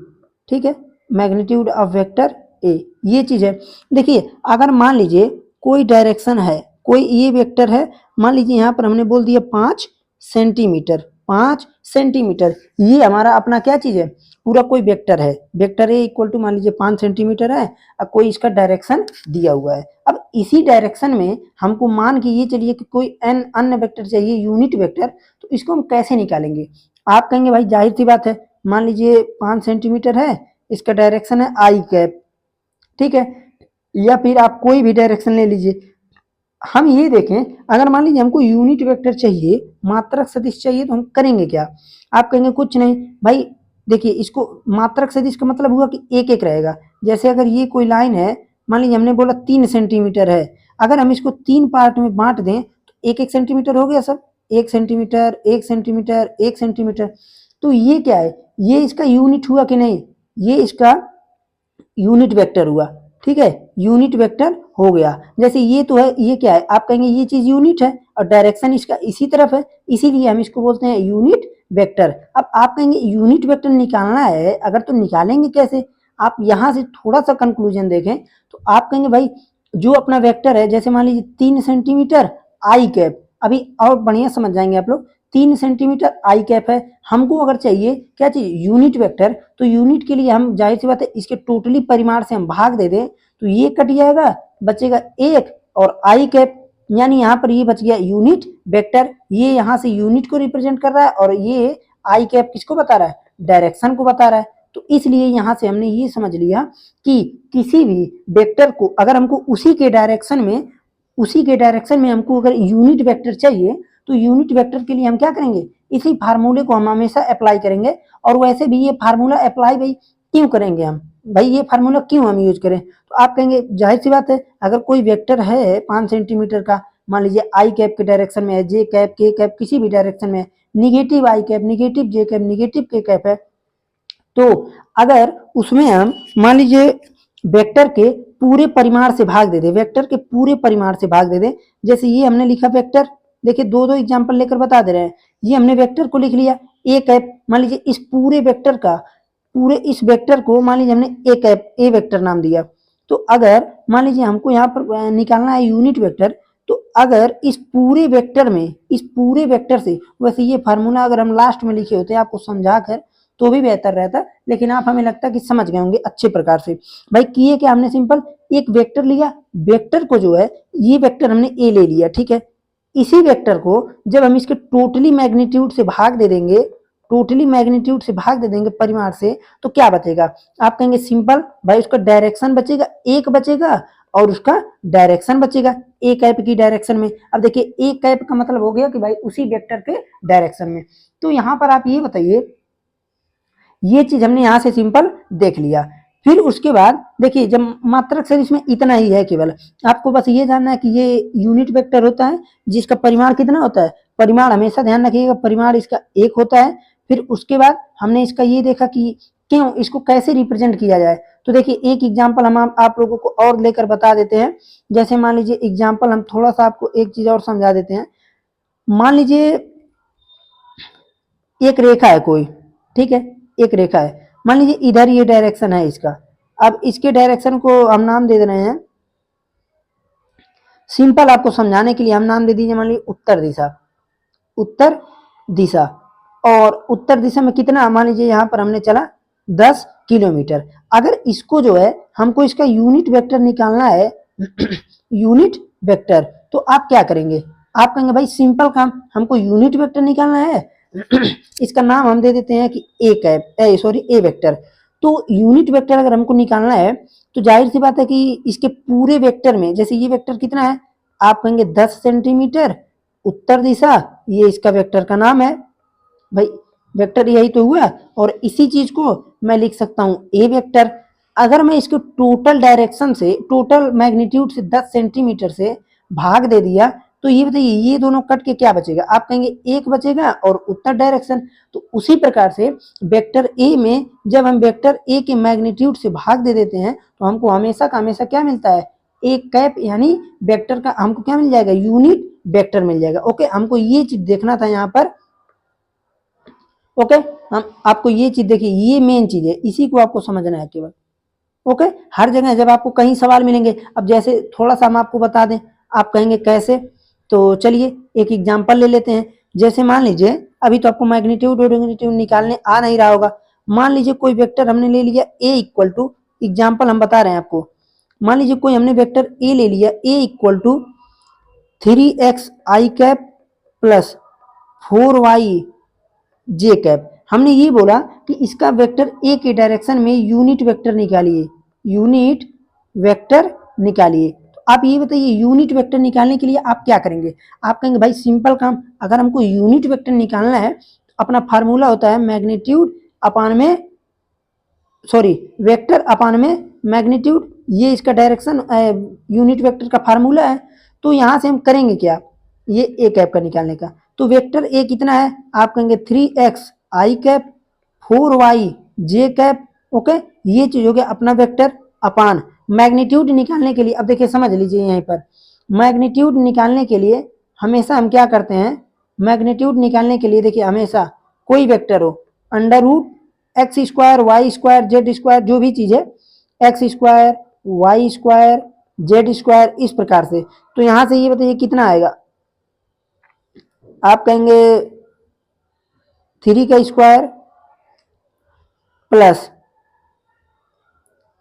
ठीक है, मैग्नीट्यूड ऑफ वेक्टर ए, ये चीज है। देखिए अगर मान लीजिए कोई डायरेक्शन है, कोई ये वेक्टर है, मान लीजिए यहाँ पर हमने बोल दिया 5 सेंटीमीटर, 5 सेंटीमीटर, ये हमारा अपना क्या चीज है, पूरा कोई वेक्टर है, वेक्टर ए इक्वल टू मान लीजिए 5 सेंटीमीटर है, और कोई इसका डायरेक्शन दिया हुआ है। अब इसी डायरेक्शन में हमको मान के ये चलिए कि कोई एन अन्य वेक्टर चाहिए, यूनिट वेक्टर, तो इसको हम कैसे निकालेंगे, आप कहेंगे भाई जाहिर सी बात है, मान लीजिए 5 सेंटीमीटर है, इसका डायरेक्शन है आई कैप, ठीक है। या फिर आप कोई भी डायरेक्शन ले लीजिए। हम ये देखें, अगर मान लीजिए हमको यूनिट वेक्टर चाहिए, मात्रक सदिश चाहिए, तो हम करेंगे क्या? आप कहेंगे कुछ नहीं भाई, देखिए इसको मात्रक सदिश का मतलब हुआ कि एक एक रहेगा। जैसे अगर ये कोई लाइन है, मान लीजिए हमने बोला 3 सेंटीमीटर है, अगर हम इसको 3 पार्ट में बांट दें तो एक एक सेंटीमीटर हो गया सब, 1 सेंटीमीटर 1 सेंटीमीटर 1 सेंटीमीटर। तो ये क्या है, ये इसका यूनिट हुआ कि नहीं, ये इसका यूनिट वेक्टर हुआ, ठीक है, यूनिट वेक्टर हो गया। जैसे ये तो है, ये क्या है, आप कहेंगे ये चीज यूनिट है और डायरेक्शन इसका इसी तरफ है, इसीलिए हम इसको बोलते हैं यूनिट वेक्टर। अब आप कहेंगे यूनिट वेक्टर निकालना है, अगर तो निकालेंगे कैसे? आप यहां से थोड़ा सा कंक्लूजन देखें तो आप कहेंगे भाई जो अपना वेक्टर है, जैसे मान लीजिए 3 सेंटीमीटर आई कैप, अभी और बढ़िया समझ जाएंगे आप लोग। 3 सेंटीमीटर आई कैप है, हमको अगर चाहिए क्या चाहिए, यूनिट वेक्टर। तो यूनिट के लिए हम जाहिर सी बात है इसके टोटली परिमाण से हम भाग दे दें तो ये कट जाएगा, बचेगा एक, और आई कैप, यानी यहाँ पर ये बच गया यूनिट वेक्टर। ये यहाँ से यूनिट को रिप्रेजेंट कर रहा है और ये आई कैप किसको बता रहा है, डायरेक्शन को बता रहा है। तो इसलिए यहाँ से हमने ये समझ लिया कि किसी भी वेक्टर को अगर हमको उसी के डायरेक्शन में हमको अगर यूनिट वेक्टर चाहिए तो यूनिट वेक्टर के लिए हम क्या करेंगे, इसी फार्मूले को हम हमेशा अप्लाई करेंगे। और वैसे भी ये फार्मूला अप्लाई भाई क्यों करेंगे हम, भाई ये फार्मूला क्यों हम यूज करें? तो आप कहेंगे जाहिर सी बात है, अगर कोई वेक्टर है 5 सेंटीमीटर का, मान लीजिए आई कैप के डायरेक्शन में है, जे कैप के कैप किसी भी डायरेक्शन में है, निगेटिव आई कैप निगेटिव जे कैप निगेटिव के कैप है, तो अगर उसमें हम मान लीजिए वेक्टर के पूरे परिमाण से भाग दे दे, वेक्टर के पूरे परिमाण से भाग दे दे, जैसे ये हमने लिखा वेक्टर, देखिए दो दो एग्जांपल लेकर बता दे रहे हैं। ये हमने वेक्टर को लिख लिया ए कैप, मान लीजिए इस पूरे वेक्टर का, पूरे इस वेक्टर को मान लीजिए हमने ए कैप ए वेक्टर नाम दिया। तो अगर मान लीजिए हमको यहाँ पर निकालना है यूनिट वेक्टर, तो अगर इस पूरे वेक्टर में, इस पूरे वेक्टर से, वैसे ये फार्मूला अगर हम लास्ट में लिखे होते आपको समझा कर तो भी बेहतर रहता, लेकिन आप हमें लगता है कि समझ गए होंगे अच्छे प्रकार से। भाई किए क्या हमने, सिंपल एक वेक्टर लिया, वेक्टर को जो है ये वेक्टर हमने ए ले लिया, ठीक है। इसी वेक्टर को जब हम इसके टोटली मैग्नीट्यूड से भाग दे देंगे, टोटली मैग्नीट्यूड से भाग दे देंगे परिमाण से, तो क्या बचेगा? आप कहेंगे सिंपल भाई उसका डायरेक्शन बचेगा, एक बचेगा, और उसका डायरेक्शन बचेगा ए कैप की डायरेक्शन में। अब देखिए ए कैप का मतलब हो गया कि भाई उसी वेक्टर के डायरेक्शन में। तो यहां पर आप ये बताइए, ये चीज हमने यहां से सिंपल देख लिया। फिर उसके बाद देखिए जब मात्रक सदिश में इतना ही है, केवल आपको बस ये जानना है कि ये यूनिट वेक्टर होता है जिसका परिमाण कितना होता है, परिमाण हमेशा ध्यान रखिएगा परिमाण इसका एक होता है। फिर उसके बाद हमने इसका ये देखा कि क्यों इसको कैसे रिप्रेजेंट किया जाए। तो देखिए एक एग्जाम्पल हम आप लोगों को और लेकर बता देते हैं। जैसे मान लीजिए एग्जाम्पल हम थोड़ा सा आपको एक चीज और समझा देते हैं। मान लीजिए एक रेखा है कोई, ठीक है, एक रेखा है, मान लीजिए इधर ये डायरेक्शन है इसका। अब इसके डायरेक्शन को हम नाम दे रहे हैं, सिंपल आपको समझाने के लिए हम नाम दे दीजिए मान लीजिए उत्तर दिशा, उत्तर दिशा। और उत्तर दिशा में कितना, मान लीजिए यहाँ पर हमने चला 10 किलोमीटर। अगर इसको जो है हमको इसका यूनिट वेक्टर निकालना है यूनिट वेक्टर, तो आप क्या करेंगे? आप कहेंगे भाई सिंपल काम, हमको यूनिट वेक्टर निकालना है इसका नाम हम दे देते हैं कि ए कैप ए वेक्टर। तो यूनिट वेक्टर अगर हमको निकालना है तो जाहिर सी बात है कि इसके पूरे वेक्टर में, जैसे ये वेक्टर कितना है, आप कहेंगे 10 सेंटीमीटर उत्तर दिशा, ये इसका वेक्टर का नाम है। भाई वेक्टर यही तो हुआ, और इसी चीज को मैं लिख सकता हूं ए वेक्टर। अगर मैं इसको टोटल डायरेक्शन से, टोटल मैग्नीट्यूड से 10 सेंटीमीटर से भाग दे दिया, तो ये बताइए ये दोनों कट के क्या बचेगा? आप कहेंगे एक बचेगा और उत्तर डायरेक्शन। तो उसी प्रकार से वेक्टर ए में जब हम वेक्टर ए के मैग्नीट्यूड से भाग दे देते हैं तो हमको हमेशा का हमेशा क्या मिलता है, एक कैप, यानी वेक्टर का हमको क्या मिल जाएगा, यूनिट वेक्टर मिल जाएगा। ओके, हमको ये चीज देखना था यहाँ पर। ओके, हम आपको ये चीज देखिए, ये मेन चीज है, इसी को आपको समझना है केवल। ओके, हर जगह जब आपको कहीं सवाल मिलेंगे, अब जैसे थोड़ा सा हम आपको बता दें, आप कहेंगे कैसे, तो चलिए एक एग्जांपल ले लेते हैं। जैसे मान लीजिए अभी तो आपको मैग्नीट्यूड और मैग्नीट्यूड निकालने आ नहीं रहा होगा। मान लीजिए कोई वेक्टर हमने ले लिया ए इक्वल टू, एग्जाम्पल हम बता रहे हैं आपको, मान लीजिए कोई हमने वेक्टर ए ले लिया, A equal to 3x I cap plus 4y J cap. हमने ये बोला कि इसका वेक्टर ए के डायरेक्शन में यूनिट वेक्टर निकालिए, यूनिट वेक्टर निकालिए। तो आप ये बताइए यूनिट वेक्टर निकालने के लिए आप क्या करेंगे? आप कहेंगे भाई सिंपल काम, अगर हमको यूनिट वेक्टर निकालना है तो अपना फार्मूला होता है मैग्नीट्यूड अपान में, सॉरी, वेक्टर अपान में मैग्नीट्यूड, ये इसका डायरेक्शन यूनिट वेक्टर का फार्मूला है। तो यहाँ से हम करेंगे क्या, ये ए कैप का निकालने का। तो वेक्टर ए कितना है, आप कहेंगे 3x I cap 4y J cap, okay, ये चीज हो गया अपना वेक्टर अपान मैग्नीट्यूड निकालने के लिए। अब देखिए समझ लीजिए यहीं पर मैग्नीट्यूड निकालने के लिए हमेशा हम क्या करते हैं, मैग्नीट्यूड निकालने के लिए देखिए हमेशा कोई वेक्टर हो under root x square y square z square, जो भी चीज है x square y square z square, इस प्रकार से। तो यहां से ये बताइए कितना आएगा, आप कहेंगे 3 का स्क्वायर प्लस,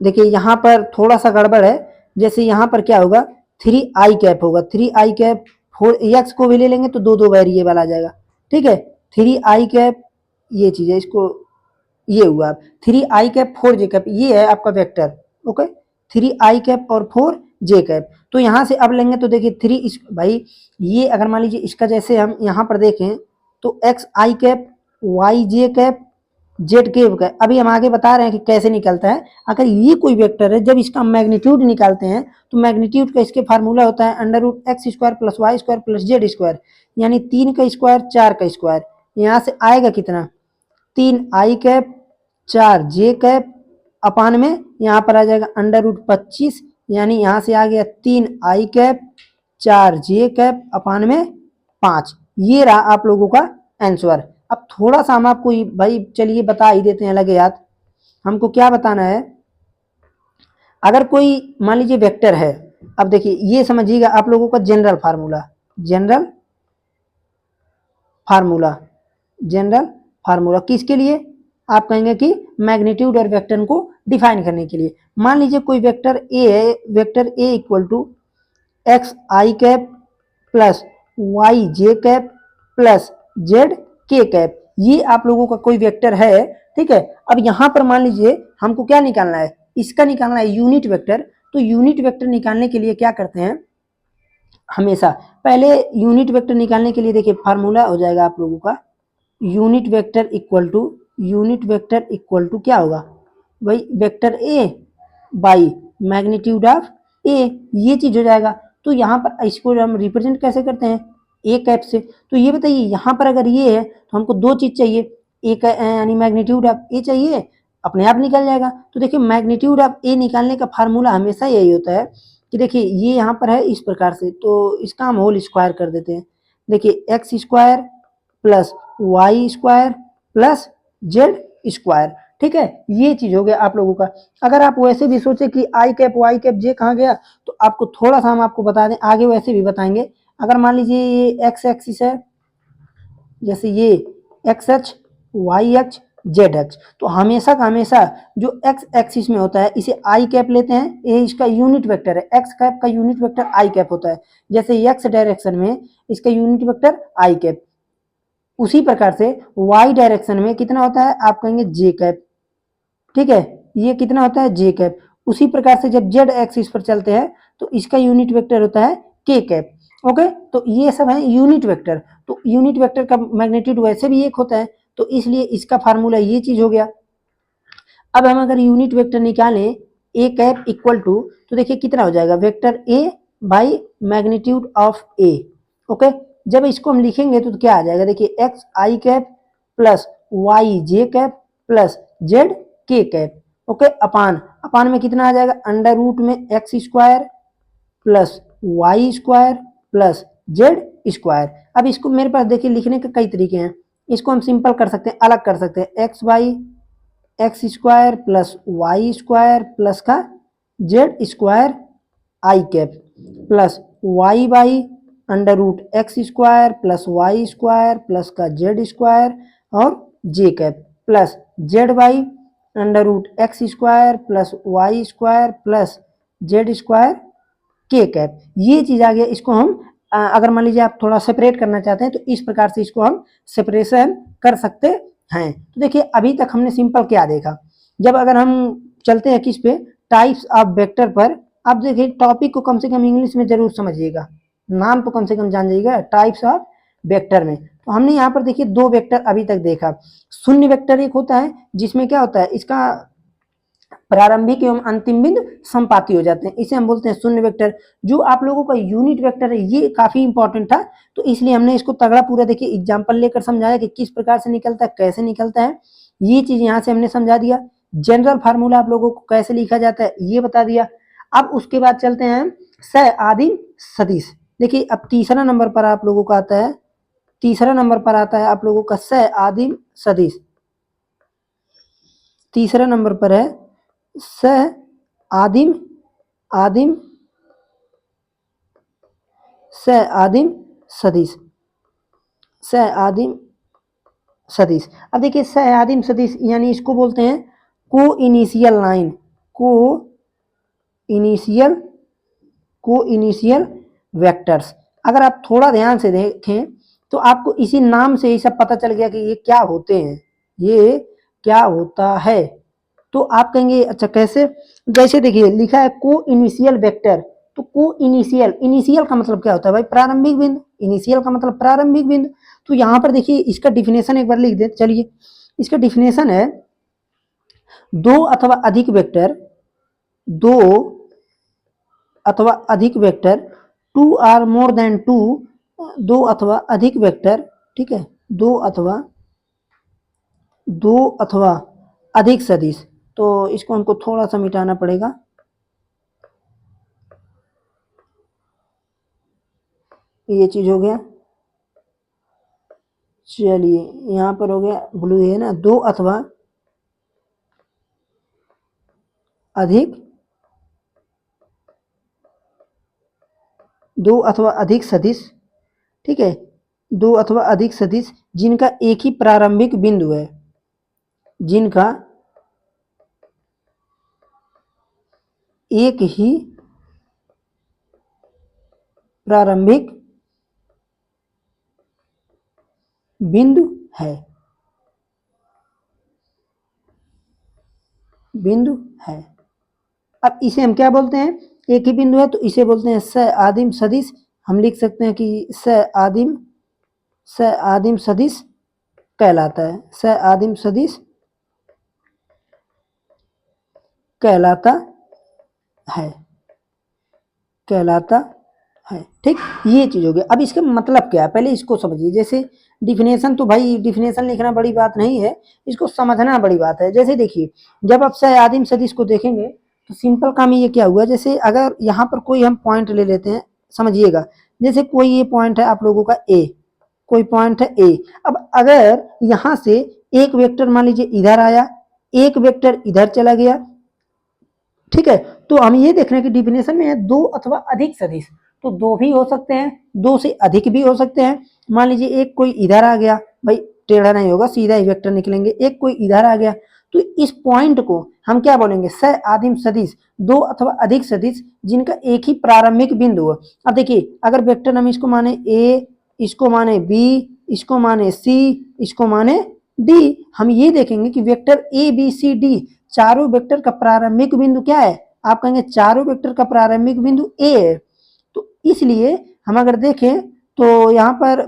देखिए यहां पर थोड़ा सा गड़बड़ है, जैसे यहां पर क्या होगा 3i कैप होगा, 3i कैप 4x को भी ले लेंगे तो दो वेरिएबल आ जाएगा, ठीक है। 3i कैप ये चीज है, इसको ये हुआ 3i कैप 4j कैप, ये है आपका वेक्टर, ओके, 3i कैप और 4j कैप। तो यहां से अब लेंगे तो देखिए 3 भाई ये अगर मान लीजिए इसका जैसे हम यहां पर देखें तो x i cap Y j cap Z cap का, अभी हम आगे बता रहे हैं कि कैसे निकलता है। अगर ये कोई वेक्टर है जब इसका मैग्नीट्यूड निकालते हैं तो मैग्नीट्यूड का इसके फार्मूला होता है under root x square plus y square plus z square, यानी 3 का स्क्वायर 4 का स्क्वायर। यहाँ से आएगा कितना, 3i कैप 4j कैप अपान में यहाँ पर आ जाएगा अंडर रूट 25, यानी यहाँ से आ गया 3i कैप 4j कैप अपान में 5। ये रहा आप लोगों का आंसर। अब थोड़ा सा हम आपको भाई चलिए बता ही देते हैं लगे हाथ। हमको क्या बताना है, अगर कोई मान लीजिए वेक्टर है, अब देखिए ये समझिएगा आप लोगों का general formula, general formula, general formula किसके लिए, आप कहेंगे कि मैग्नीट्यूड और वेक्टर को डिफाइन करने के लिए। मान लीजिए कोई वेक्टर ए है, vector A equal to x i cap plus y j cap plus z k cap, ये आप लोगों का कोई वेक्टर है, ठीक है। अब यहां पर मान लीजिए हमको क्या निकालना है, इसका निकालना है यूनिट वेक्टर। तो यूनिट वेक्टर निकालने के लिए क्या करते हैं, हमेशा पहले यूनिट वेक्टर निकालने के लिए देखिए फार्मूला हो जाएगा आप लोगों का यूनिट वेक्टर इक्वल टू क्या होगा भाई, vector A by magnitude of A, ये चीज हो जाएगा। तो यहाँ पर इसको हम रिप्रेजेंट कैसे करते हैं, ए कैप से। तो ये बताइए यहाँ पर अगर ये है तो हमको दो चीज चाहिए, ए का यानी मैग्नीट्यूड ऑफ ए चाहिए, अपने आप निकल जाएगा। तो देखिए मैग्नीट्यूड ऑफ ए निकालने का फार्मूला हमेशा यही होता है कि देखिए ये यहाँ पर है इस प्रकार से, तो इसका हम होल स्क्वायर कर देते हैं। देखिए x square plus y square plus z square, ठीक है, ये चीज हो गया आप लोगों का। अगर आप वैसे भी सोचे कि आई कैप वाई कैप जे कहाँ गया, तो आपको थोड़ा सा हम आपको बता दें, आगे वैसे भी बताएंगे। अगर मान लीजिए ये एक्स एक्सिस है, जैसे ये x h y h z h, तो हमेशा का हमेशा जो एक्स एक्सिस में होता है इसे आई कैप लेते हैं, ये इसका यूनिट वेक्टर है, एक्स कैप का यूनिट वेक्टर आई कैप होता है। जैसे एक्स डायरेक्शन में इसका यूनिट वेक्टर आई कैप, उसी प्रकार से y डायरेक्शन में कितना होता है, आप कहेंगे जे कैप, ठीक है, ये कितना होता है जे कैप। उसी प्रकार से जब z एक्सिस पर चलते हैं तो इसका यूनिट वेक्टर होता है के कैप, ओके। तो ये सब है यूनिट वेक्टर। तो यूनिट वेक्टर का मैग्नीट्यूड वैसे भी एक होता है, तो इसलिए इसका फार्मूला ये चीज हो गया। अब हम अगर यूनिट वेक्टर निकालें ए कैप इक्वल टू, तो देखिए कितना हो जाएगा, vector A by magnitude of A, okay. जब इसको हम लिखेंगे तो क्या आ जाएगा, देखिए x i cap plus y j cap plus z k cap, okay, अपान अपान में कितना आ जाएगा, अंडर रूट में x square plus y square plus z square. अब इसको मेरे पास देखिए लिखने के कई तरीके हैं, इसको हम सिंपल कर सकते हैं, अलग कर सकते हैं, x by x square plus y square plus का z square I cap plus y by under root x square plus y square plus का जेड स्क्वायर और J cap plus z by under root x square plus y square plus z square k cap. ये चीज आ गया। इसको हम अगर मान लीजिए आप थोड़ा सेपरेट करना चाहते हैं तो इस प्रकार से इसको हम सेपरेशन कर सकते हैं। तो देखिए अभी तक हमने सिंपल क्या देखा, जब अगर हम चलते हैं किस पे, टाइप्स ऑफ वेक्टर पर, अब देखिए टॉपिक को कम से कम इंग्लिश में जरूर समझिएगा, नाम तो कम से कम जान जाइएगा, टाइप्स ऑफ वेक्टर में। तो हमने यहाँ पर देखिए दो वेक्टर अभी तक देखा। शून्य वेक्टर एक होता है जिसमें क्या होता है, इसका प्रारंभिक एवं अंतिम बिंदु संपाती हो जाते हैं, इसे हम बोलते हैं शून्य वेक्टर। जो आप लोगों का यूनिट वेक्टर है ये काफी इंपॉर्टेंट था, तो इसलिए हमने इसको तगड़ा पूरा देखिए एग्जाम्पल लेकर समझाया कि किस प्रकार से निकलता है, कैसे निकलता है, ये चीज यहाँ से हमने समझा दिया। जनरल फार्मूला आप लोगों को कैसे लिखा जाता है ये बता दिया। अब उसके बाद चलते हैं सह-आदिम सदिश। देखिए अब तीसरा नंबर पर आप लोगों का आता है, तीसरा नंबर पर आता है आप लोगों का सह-आदिम सदिश। तीसरा नंबर पर है सह-आदिम आदिम सह-आदिम सदिश, सह-आदिम सदिश। अब देखिए सह-आदिम सदिश यानी इसको बोलते हैं को इनिशियल लाइन, को इनिशियल, को इनिशियल वेक्टर्स। अगर आप थोड़ा ध्यान से देखें तो आपको इसी नाम से ही सब पता चल गया कि ये क्या होते हैं, ये क्या होता है। तो आप कहेंगे अच्छा कैसे, जैसे देखिए लिखा है को इनिशियल वेक्टर, तो को इनिशियल, इनिशियल का मतलब क्या होता है भाई, प्रारंभिक बिंदु, इनिशियल का मतलब प्रारंभिक बिंदु। तो यहाँ पर देखिए इसका डिफिनेशन एक बार लिख दे चलिए। इसका डिफिनेशन है दो अथवा अधिक वेक्टर, दो अथवा अधिक vector, two or more than two, दो अथवा अधिक वेक्टर, ठीक है, दो अथवा अधिक सदिश। तो इसको हमको थोड़ा सा मिटाना पड़ेगा, ये चीज हो गया। चलिए यहाँ पर हो गया ब्लू है ना, दो अथवा अधिक, दो अथवा अधिक सदिश, ठीक है, दो अथवा अधिक सदिश जिनका एक ही प्रारंभिक बिंदु है, जिनका एक ही प्रारंभिक बिंदु है, बिंदु है। अब इसे हम क्या बोलते हैं, एक ही बिंदु है तो इसे बोलते हैं सह-आदिम सदिश। हम लिख सकते हैं कि सह-आदिम, सह-आदिम सदिश कहलाता है, सह-आदिम सदिश कहलाता है, कहलाता है, ठीक। ये चीज हो गया। अब इसका मतलब क्या है पहले इसको समझिए। जैसे डिफिनेशन तो भाई डिफिनेशन लिखना बड़ी बात नहीं है, इसको समझना बड़ी बात है। जैसे देखिए जब आप सह-आदिम सदिश को देखेंगे तो सिंपल काम ये क्या हुआ, जैसे अगर यहाँ पर कोई हम पॉइंट ले लेते हैं, समझिएगा, जैसे कोई ये पॉइंट है आप लोगों का ए, कोई पॉइंट है ए। अब अगर यहाँ से एक वेक्टर मान लीजिए इधर आया, एक वेक्टर इधर चला गया, ठीक है, तो हम ये देख रहे हैं कि डिफिनेशन में है दो अथवा अधिक सदिश, तो दो भी हो सकते हैं, दो से अधिक भी हो सकते हैं। मान लीजिए एक कोई इधर आ गया, भाई टेढ़ा नहीं होगा, सीधा ही वेक्टर निकलेंगे, एक कोई इधर आ गया, तो इस पॉइंट को हम क्या बोलेंगे, सह-आदिम सदिश, दो अथवा अधिक सदिश जिनका एक ही प्रारंभिक बिंदु हो। अब देखिए अगर वेक्टर हम इसको माने ए, इसको माने बी, इसको माने सी, इसको माने डी, हम ये देखेंगे कि vector A B C D चारों वेक्टर का प्रारंभिक बिंदु क्या है, आप कहेंगे चारों वेक्टर का प्रारंभिक बिंदु ए है। तो इसलिए हम अगर देखें तो यहाँ पर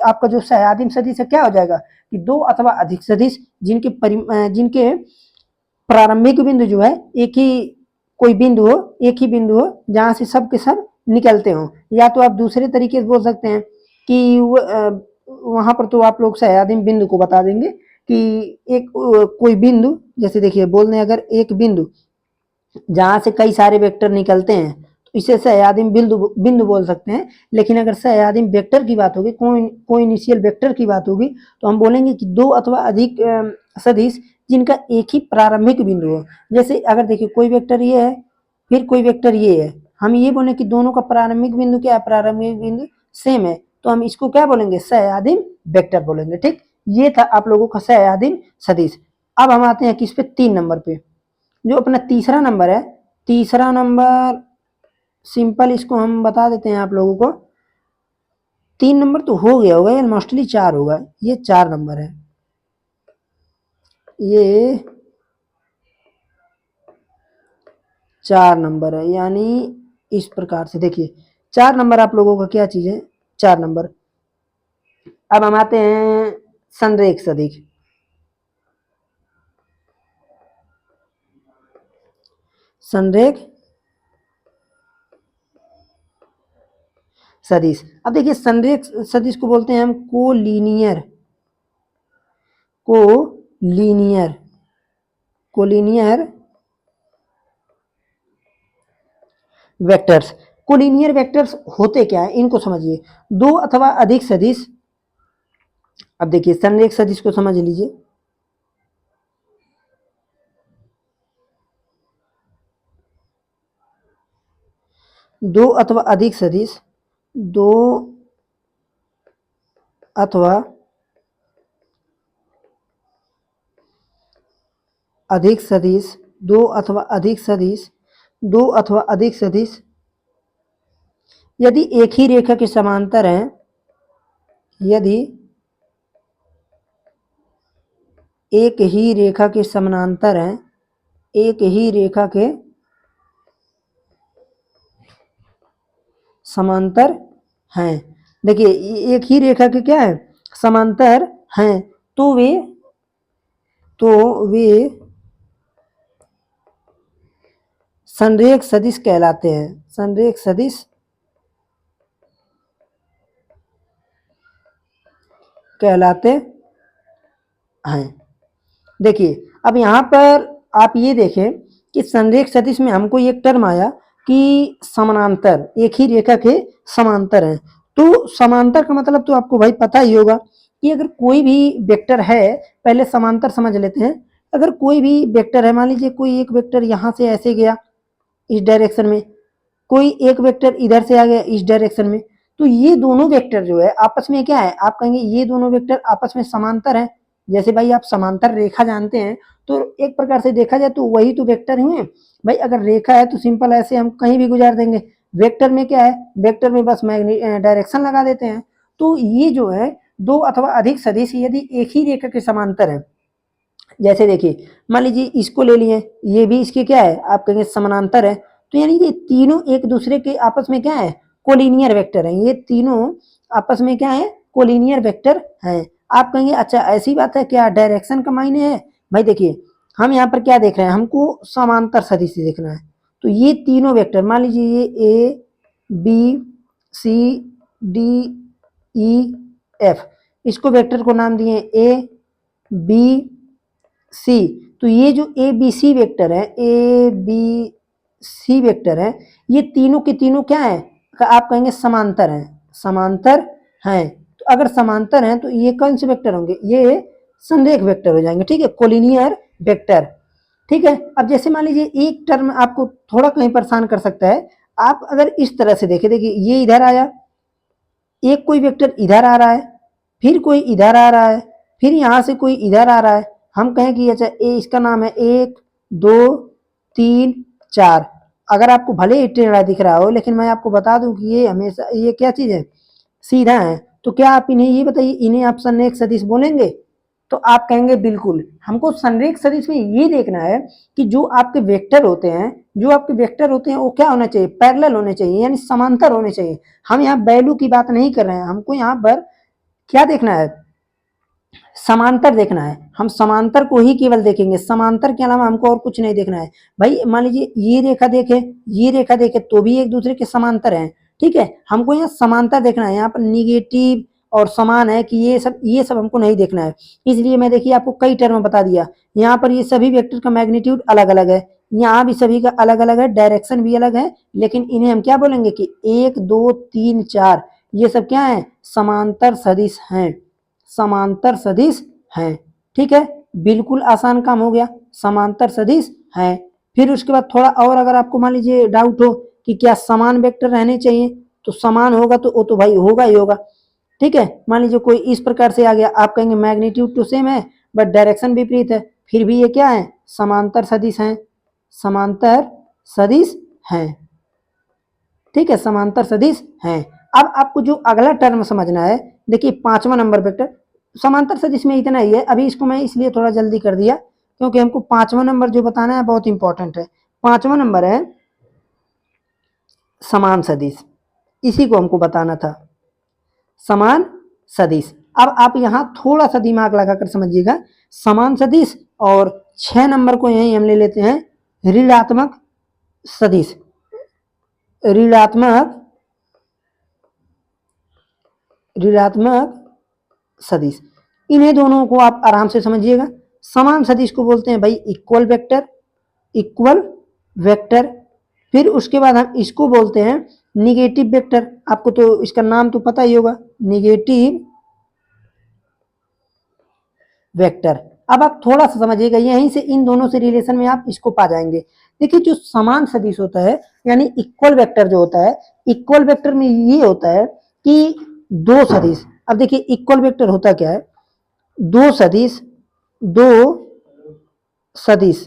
आपका जो सह-आदिम सदिश है क्या हो जाएगा कि दो अथवा अधिक सदिश जिनके प्रारंभिक बिंदु जो है एक ही कोई बिंदु हो, एक ही बिंदु हो जहां से सब के सब निकलते हो। या तो आप दूसरे तरीके से बोल सकते हैं कि वहां पर तो आप लोग सह-आदिम बिंदु को बता देंगे कि एक कोई बिंदु, जैसे देखिए बोल दें अगर एक बिंदु जहां से कई सारे वेक्टर निकलते हैं तो इसे सह-आदिम बिंदु बिंदु बोल सकते हैं। लेकिन अगर सह-आदिम वेक्टर की बात होगी, कोई इनिशियल वेक्टर की बात होगी, तो हम बोलेंगे कि दो अथवा अधिक सदिश जिनका एक ही प्रारंभिक बिंदु हो। जैसे अगर देखिए कोई वेक्टर ये है, फिर कोई वेक्टर ये है, हम ये बोले कि दोनों का प्रारंभिक बिंदु क्या है, प्रारंभिक बिंदु सेम है, तो हम इसको क्या बोलेंगे, सह-आदिम वेक्टर बोलेंगे, ठीक। ये था आप लोगों का सह-आदिम सदिश। अब हम आते हैं किस पे, 3 नंबर पे, जो अपना तीसरा नंबर है। तीसरा नंबर सिंपल इसको हम बता देते हैं आप लोगों को, 3 नंबर तो हो गया होगा, ये मोस्टली 4 होगा, ये 4 नंबर है, ये 4 नंबर है, यानी इस प्रकार से देखिए 4 नंबर आप लोगों का क्या चीज है, 4 नंबर। अब हम आते हैं संरेख सदिश। संरेख सदिश। अब देखिए संरेख सदिश को बोलते हैं हम collinear, collinear, collinear vectors. Collinear vectors होते क्या है इनको समझिए, दो अथवा अधिक सदिश। अब देखिए संरेख सदिश को समझ लीजिए, दो अथवा अधिक सदिश, दो अथवा अधिक सदिश, दो अथवा अधिक सदिश, दो अथवा अधिक सदिश यदि एक ही रेखा के समांतर हैं, यदि एक ही रेखा के समानांतर हैं, एक ही रेखा के समांतर हैं, देखिए एक ही रेखा के क्या है, समांतर हैं, तो वे संरेख सदिश कहलाते हैं। संरेख सदिश कहलाते हैं। देखिए अब यहाँ पर आप ये देखें कि संरेख सदिश में हमको एक टर्म आया कि समानांतर, एक ही रेखा के समांतर हैं। तो समांतर का मतलब तो आपको भाई पता ही होगा कि अगर कोई भी वेक्टर है, पहले समांतर समझ लेते हैं। अगर कोई भी वेक्टर है, मान लीजिए कोई एक वेक्टर यहाँ से ऐसे गया इस डायरेक्शन में, कोई एक वेक्टर इधर से आ गया इस डायरेक्शन में, तो ये दोनों वेक्टर जो है आपस में क्या है, आप कहेंगे ये दोनों वेक्टर आपस में समांतर है। जैसे भाई आप समांतर रेखा जानते हैं, तो एक प्रकार से देखा जाए तो वही तो वेक्टर हुए भाई। अगर रेखा है तो सिंपल ऐसे हम कहीं भी गुजार देंगे। वेक्टर में क्या है, वेक्टर में बस डायरेक्शन लगा देते हैं। तो ये जो है दो अथवा अधिक सदिश यदि एक ही रेखा के समांतर है, जैसे देखिए मान लीजिए इसको ले लिए, ये भी इसके क्या है, आप कहेंगे समानांतर है, तो यानी ये तीनों एक दूसरे के आपस में क्या है, कोलिनियर वेक्टर हैं। ये तीनों आपस में क्या है, कोलिनियर वेक्टर हैं। आप कहेंगे अच्छा ऐसी बात है क्या, डायरेक्शन का मायने है? भाई देखिए हम यहाँ पर क्या देख रहे हैं, हमको समांतर सदिश देखना है। तो ये तीनों वेक्टर मान लीजिए ये A B C D E F, इसको वेक्टर को नाम दिए ए बी सी। तो ये जो ए बी सी वेक्टर है, ए बी सी वेक्टर है, ये तीनों के तीनों क्या है, आप कहेंगे समांतर हैं, समांतर हैं। तो अगर समांतर हैं तो ये कौन से वेक्टर होंगे, ये संरेख वेक्टर हो जाएंगे, ठीक है, कोलिनियर वेक्टर। ठीक है, अब जैसे मान लीजिए एक टर्म आपको थोड़ा कहीं परेशान कर सकता है। आप अगर इस तरह से देखें, देखिए ये इधर आया, एक कोई वेक्टर इधर आ रहा है, फिर कोई इधर आ रहा है, फिर यहाँ से कोई इधर आ रहा है। हम कहें कि अच्छा ए इसका नाम है 1 2 3 4। अगर आपको भले ही टेढ़ा दिख रहा हो, लेकिन मैं आपको बता दूं कि ये हमेशा ये क्या चीज है, सीधा है। तो क्या आप इन्हें ये बताइए, इन्हें आप संरेख सदिश बोलेंगे? तो आप कहेंगे बिल्कुल। हमको संरेख सदिश में ये देखना है कि जो आपके वेक्टर होते हैं, जो आपके वेक्टर होते हैं वो क्या होना चाहिए, पैरेलल होने चाहिए, यानी समांतर होने चाहिए। हम यहाँ वैल्यू की बात नहीं कर रहे हैं, हमको यहाँ पर क्या देखना है, समांतर देखना है। हम समांतर को ही केवल देखेंगे, समांतर के अलावा हमको और कुछ नहीं देखना है। भाई मान लीजिए ये रेखा देखे, ये रेखा देखे, तो भी एक दूसरे के समांतर हैं, ठीक है। हमको यहाँ समांतर देखना है, यहाँ पर निगेटिव और समान है कि ये सब हमको नहीं देखना है। इसलिए मैं देखिए आपको कई टर्म बता दिया। यहाँ पर ये सभी वेक्टर का मैग्नीट्यूड अलग अलग है, यहाँ भी सभी का अलग अलग है, डायरेक्शन भी अलग है, लेकिन इन्हें हम क्या बोलेंगे कि 1 2 3 4 ये सब क्या है, समांतर सदिश हैं, समांतर सदिश हैं। ठीक है, बिल्कुल आसान काम हो गया, समांतर सदिश हैं। फिर उसके बाद थोड़ा और अगर आपको मान लीजिए डाउट हो कि क्या समान वेक्टर रहने चाहिए, तो समान होगा तो वो तो भाई होगा ही होगा। ठीक है, मान लीजिए कोई इस प्रकार से आ गया, आप कहेंगे मैग्नीट्यूड तो सेम है बट डायरेक्शन विपरीत है, फिर भी ये क्या है, समांतर सदिश हैं, समांतर सदिश हैं। ठीक है, समांतर सदिश हैं। अब आपको जो अगला टर्म समझना है, देखिए 5वां नंबर वेक्टर, समांतर सदिश में इतना ही है। अभी इसको मैं इसलिए थोड़ा जल्दी कर दिया क्योंकि हमको 5वां नंबर जो बताना है बहुत इंपॉर्टेंट है। 5वां नंबर है समान सदिश, इसी को हमको बताना था, समान सदिश। अब आप यहां थोड़ा सा दिमाग लगाकर समझिएगा, समान सदिश और 6 नंबर को यहीं हम ले लेते हैं ऋणात्मक सदिश, ऋणात्मक सदिश। इन्हें दोनों को आप आराम से समझिएगा। समान सदिश को बोलते हैं भाई इक्वल वेक्टर, इक्वल वेक्टर। फिर उसके बाद हम इसको बोलते हैं निगेटिव वेक्टर। आपको तो इसका नाम तो पता ही होगा, निगेटिव वेक्टर। अब आप थोड़ा सा समझिएगा, यहीं से इन दोनों से रिलेशन में आप इसको पा जाएंगे। देखिए जो समान सदिश होता है यानी इक्वल वेक्टर जो होता है, इक्वल वेक्टर में ये होता है कि दो सदिश, अब देखिए इक्वल वेक्टर होता क्या है, दो सदिश, दो सदिश,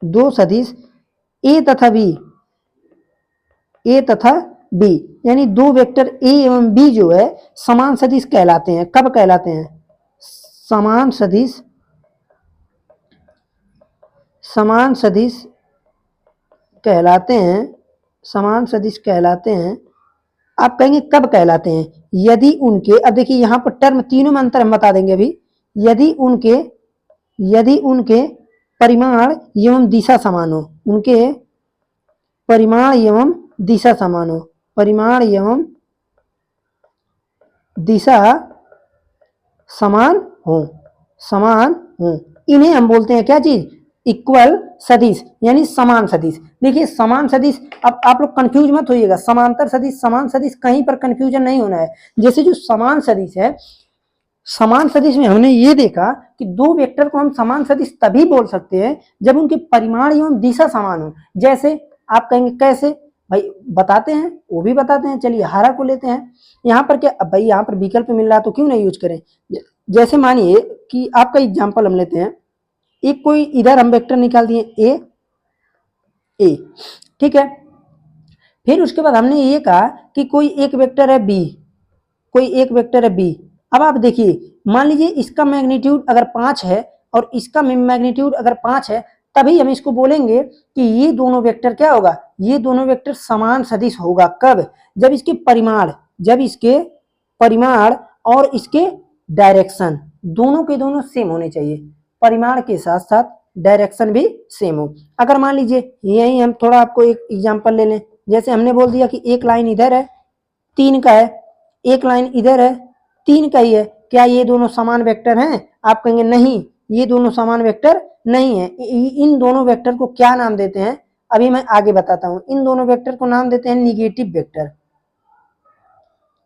दो सदिश ए तथा बी, ए तथा बी, यानी दो वेक्टर ए एवं बी जो है समान सदिश कहलाते हैं। कब कहलाते हैं? समान सदिश, समान सदिश कहलाते हैं, समान सदिश कहलाते हैं। आप कहेंगे कब कहलाते हैं? यदि उनके, अब देखिए यहां पर टर्म तीनों में अंतर हम बता देंगे अभी। यदि उनके परिमाण एवं दिशा समान हो, उनके परिमाण एवं दिशा समान हो, परिमाण एवं दिशा समान हो, समान हो, इन्हें हम बोलते हैं क्या चीज? इक्वल सदिश यानी समान सदिश। देखिए समान सदिश, अब आप लोग कंफ्यूज मत होइएगा, समांतर सदिश, समान सदिश, कहीं पर कंफ्यूजन नहीं होना है। जैसे जो समान सदिश है, समान सदिश में हमने ये देखा कि दो वेक्टर को हम समान सदिश तभी बोल सकते हैं जब उनके परिमाण एवं दिशा समान हो। जैसे आप कहेंगे कैसे भाई, बताते हैं, वो भी बताते हैं। चलिए हरा को लेते हैं, यहाँ पर क्या, अब भाई यहाँ पर विकल्प मिल रहा है तो क्यों नहीं यूज करें। जैसे मानिए कि आपका एग्जाम्पल हम लेते हैं, एक कोई इधर हम वेक्टर निकाल दिए ए, ठीक है। फिर उसके बाद हमने ये कहा कि कोई एक वेक्टर है बी, कोई एक वेक्टर है बी। अब आप देखिए, मान लीजिए इसका मैग्नीट्यूड अगर 5 है और इसका मैग्नीट्यूड अगर 5 है, तभी हम इसको बोलेंगे कि ये दोनों वेक्टर क्या होगा, ये दोनों वेक्टर समान सदिश होगा। कब? जब इसके परिमाण, जब इसके परिमाण और इसके डायरेक्शन दोनों के दोनों सेम होने चाहिए, परिमाण के साथ साथ डायरेक्शन भी सेम हो। अगर मान लीजिए यही हम थोड़ा आपको एक एग्जांपल ले लें, जैसे हमने बोल दिया कि एक लाइन इधर है 3 का है, एक लाइन इधर है 3 का ही है, क्या ये दोनों समान वेक्टर हैं? आप कहेंगे नहीं, ये दोनों समान वेक्टर नहीं है। इन दोनों वेक्टर को क्या नाम देते हैं, अभी मैं आगे बताता हूं। इन दोनों वेक्टर को नाम देते हैं निगेटिव वेक्टर,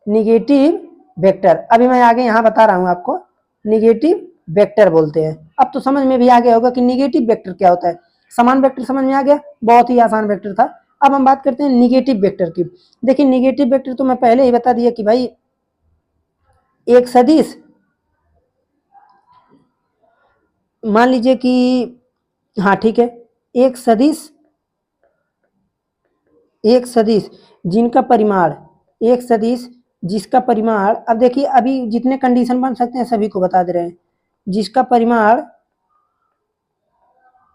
निगेटिव वेक्टर। अभी मैं आगे यहां बता रहा हूं आपको, निगेटिव वेक्टर बोलते हैं। अब तो समझ में भी आ गया होगा कि निगेटिव वेक्टर क्या होता है। समान वेक्टर समझ में आ गया, बहुत ही आसान वेक्टर था। अब हम बात करते हैं निगेटिव वेक्टर की। देखिए निगेटिव वेक्टर तो मैं पहले ही बता दिया कि भाई एक सदिश, मान लीजिए कि, हाँ ठीक है, एक सदिश, एक सदिश जिनका परिमाण, एक सदिश जिसका परिमाण, अब देखिए अभी जितने कंडीशन बन सकते हैं सभी को बता दे रहे हैं। जिसका परिमाण,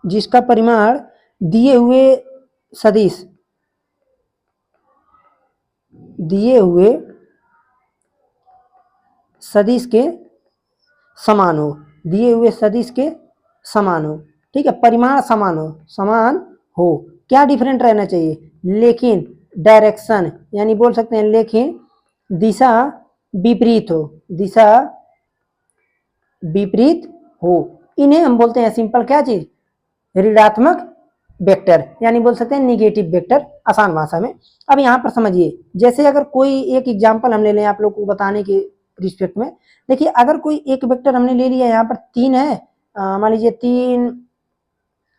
जिसका परिमाण दिए हुए सदिश, दिए हुए सदिश के समान हो, दिए हुए सदिश के समान हो, ठीक है, परिमाण समान हो, समान हो। क्या डिफरेंट रहना चाहिए? लेकिन डायरेक्शन, यानी बोल सकते हैं लेकिन दिशा विपरीत हो, दिशा विपरीत हो। इन्हें हम बोलते हैं सिंपल क्या चीज? ऋणात्मक वेक्टर, यानी बोल सकते हैं निगेटिव वेक्टर आसान भाषा में। अब यहाँ पर समझिए, जैसे अगर कोई एक एग्जांपल हम ले लें आप लोग को बताने के रिस्पेक्ट में। देखिए अगर कोई एक वेक्टर हमने ले लिया, यहाँ पर 3 है, मान लीजिए 3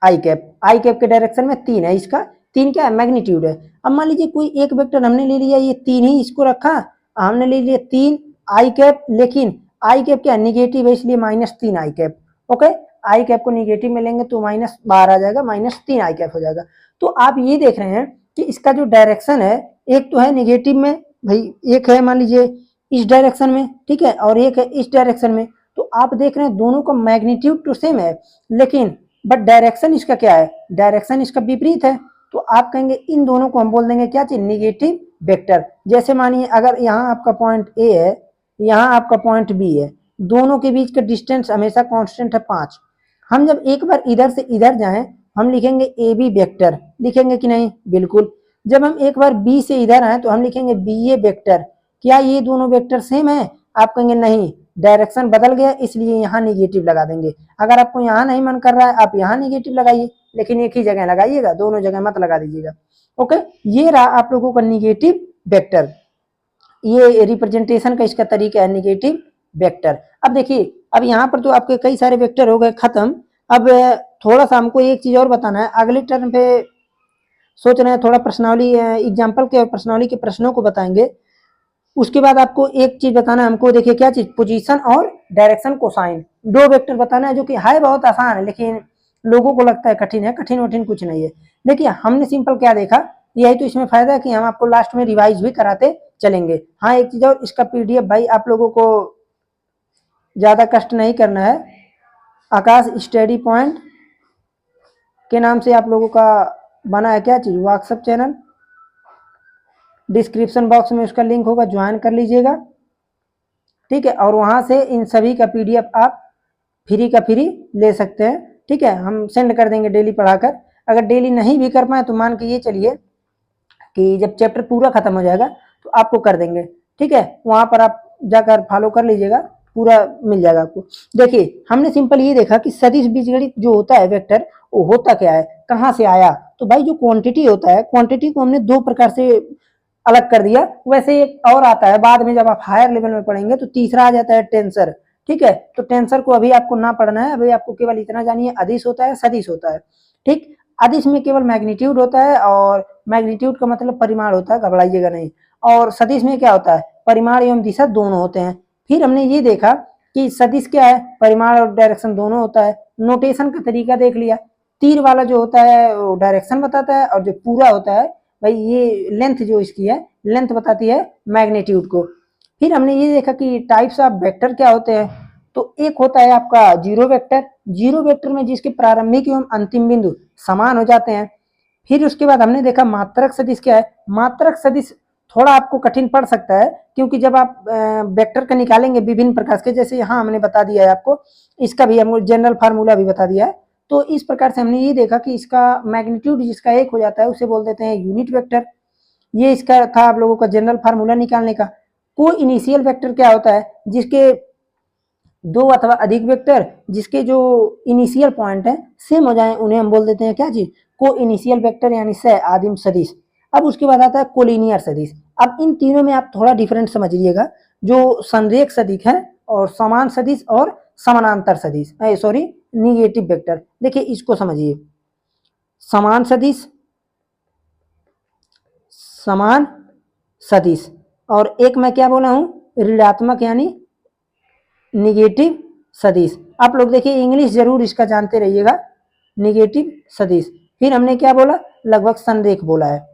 आई कैप, आई कैप के डायरेक्शन में 3 है, इसका 3 क्या है? मैग्नीट्यूड है। अब मान लीजिए कोई एक वेक्टर हमने ले लिया, ये 3 ही इसको रखा, हमने ले लिया 3 आई कैप, लेकिन आई कैप क्या है? निगेटिव है, इसलिए -3 आई कैप। ओके, आई कैप को निगेटिव में लेंगे तो माइनस बाहर आ जाएगा, -3 आई कैप हो जाएगा। तो आप ये देख रहे हैं कि इसका जो डायरेक्शन है, एक तो है निगेटिव में भाई, एक है मान लीजिए इस डायरेक्शन में, ठीक है, और एक है इस डायरेक्शन में। तो आप देख रहे हैं दोनों का मैग्नीट्यूड तो सेम है, लेकिन बट डायरेक्शन इसका क्या है? डायरेक्शन इसका विपरीत है। तो तो आप कहेंगे इन दोनों को हम बोल देंगे क्या चीज, निगेटिव वेक्टर। जैसे मानिए अगर यहाँ आपका पॉइंट ए है, यहाँ आपका पॉइंट बी है, दोनों के बीच का डिस्टेंस हमेशा कांस्टेंट है 5। हम जब एक बार इधर से इधर जाएं, हम लिखेंगे ए बी वेक्टर, लिखेंगे कि नहीं, बिल्कुल। जब हम एक बार बी से इधर आए तो हम लिखेंगे बी ए वेक्टर। क्या ये दोनों वेक्टर सेम है? आप कहेंगे नहीं, डायरेक्शन बदल गया इसलिए यहाँ निगेटिव लगा देंगे। अगर आपको यहाँ नहीं मन कर रहा है आप यहाँ निगेटिव लगाइए, लेकिन एक ही जगह लगाइएगा, दोनों जगह मत लगा दीजिएगा। ओके, ये रहा आप लोगों का निगेटिव वेक्टर, ये रिप्रेजेंटेशन का इसका तरीका है, निगेटिव वेक्टर। अब देखिए, अब यहाँ पर तो आपके कई सारे वेक्टर हो गए खत्म। अब थोड़ा सा हमको एक चीज और बताना है, अगले टर्म पे सोच रहे हैं थोड़ा पर्सनाली एग्जाम्पल के पर्सनाली के प्रश्नों को बताएंगे। उसके बाद आपको एक चीज बताना है हमको, देखिए क्या चीज, पोजीशन और डायरेक्शन कोसाइन, दो वेक्टर बताना है, जो कि है बहुत आसान है लेकिन लोगों को लगता है कठिन है। कठिन वठिन कुछ नहीं है। देखिए हमने सिंपल क्या देखा, यही तो इसमें फायदा है कि हम आपको लास्ट में रिवाइज भी कराते चलेंगे। हाँ एक चीज और, इसका पीडीएफ भाई आप लोगों को ज्यादा कष्ट नहीं करना है, आकाश स्टडी पॉइंट के नाम से आप लोगों का बना है क्या चीज, व्हाट्सएप चैनल, डिस्क्रिप्शन बॉक्स में उसका लिंक होगा, ज्वाइन कर लीजिएगा, ठीक है। और वहां से इन सभी का पीडीएफ आप फ्री का फ्री ले सकते हैं, ठीक है। हम सेंड कर देंगे डेली पढ़ाकर। अगर डेली नहीं भी कर पाए तो मान के ये चलिए कि जब चैप्टर पूरा खत्म हो जाएगा तो आपको कर देंगे, ठीक है। वहां पर आप जाकर फॉलो कर लीजिएगा, पूरा मिल जाएगा आपको। देखिए हमने सिंपल ये देखा कि सदिश बीजगणित जो होता है वेक्टर, वो होता क्या है, कहाँ से आया। तो भाई जो क्वांटिटी होता है, क्वांटिटी को हमने दो प्रकार से अलग कर दिया। वैसे एक और आता है बाद में, जब आप हायर लेवल में पढ़ेंगे तो तीसरा आ जाता है टेंसर, ठीक है। तो टेंसर को अभी आपको ना पढ़ना है, अभी आपको केवल इतना जानिए अदिश होता है, सदिश होता है, ठीक। अदिश में केवल मैग्नीट्यूड होता है, और मैग्नीट्यूड का मतलब परिमाण होता है, घबराइएगा नहीं। और सदिश में क्या होता है, परिमाण एवं दिशा दोनों होते हैं। फिर हमने ये देखा कि सदिश क्या है, परिमाण और डायरेक्शन दोनों होता है। नोटेशन का तरीका देख लिया, तीर वाला जो होता है वो डायरेक्शन बताता है, और जो पूरा होता है भाई ये लेंथ जो इसकी है, लेंथ बताती है मैग्नीट्यूड को। फिर हमने ये देखा कि टाइप्स ऑफ वेक्टर क्या होते हैं। तो एक होता है आपका जीरो वेक्टर, जीरो वेक्टर में जिसके प्रारंभिक एवं अंतिम बिंदु समान हो जाते हैं। फिर उसके बाद हमने देखा मात्रक सदिश क्या है। मात्रक सदिश थोड़ा आपको कठिन पड़ सकता है, क्योंकि जब आप वेक्टर का निकालेंगे विभिन्न प्रकार के, जैसे यहाँ हमने बता दिया है आपको, इसका भी हमको जनरल फार्मूला भी बता दिया है। तो इस प्रकार से हमने ये देखा कि इसका मैग्नीट्यूड जिसका एक हो जाता है उसे बोल देते हैं यूनिट वेक्टर। ये इसका था आप लोगों का जनरल फार्मूला निकालने का। को इनिशियल वेक्टर क्या होता है, जिसके दो अथवा अधिक वेक्टर जिसके जो इनिशियल पॉइंट है सेम हो जाए उन्हें हम बोल देते हैं क्या चीज, को इनिशियल वेक्टर यानी सह आदिम सदिश। अब उसके बाद आता है कोलिनियर सदिश। अब इन तीनों में आप थोड़ा डिफरेंट समझिएगा, जो संरेख सदिश है और समान सदिश और समानांतर सदिश, सॉरी निगेटिव वेक्टर। देखिए इसको समझिए, समान सदिश, समान सदिश, और एक मैं क्या बोला हूं, ऋणात्मक यानी निगेटिव सदिश। आप लोग देखिए इंग्लिश जरूर इसका जानते रहिएगा, निगेटिव सदिश। फिर हमने क्या बोला, लगभग संरेख बोला है,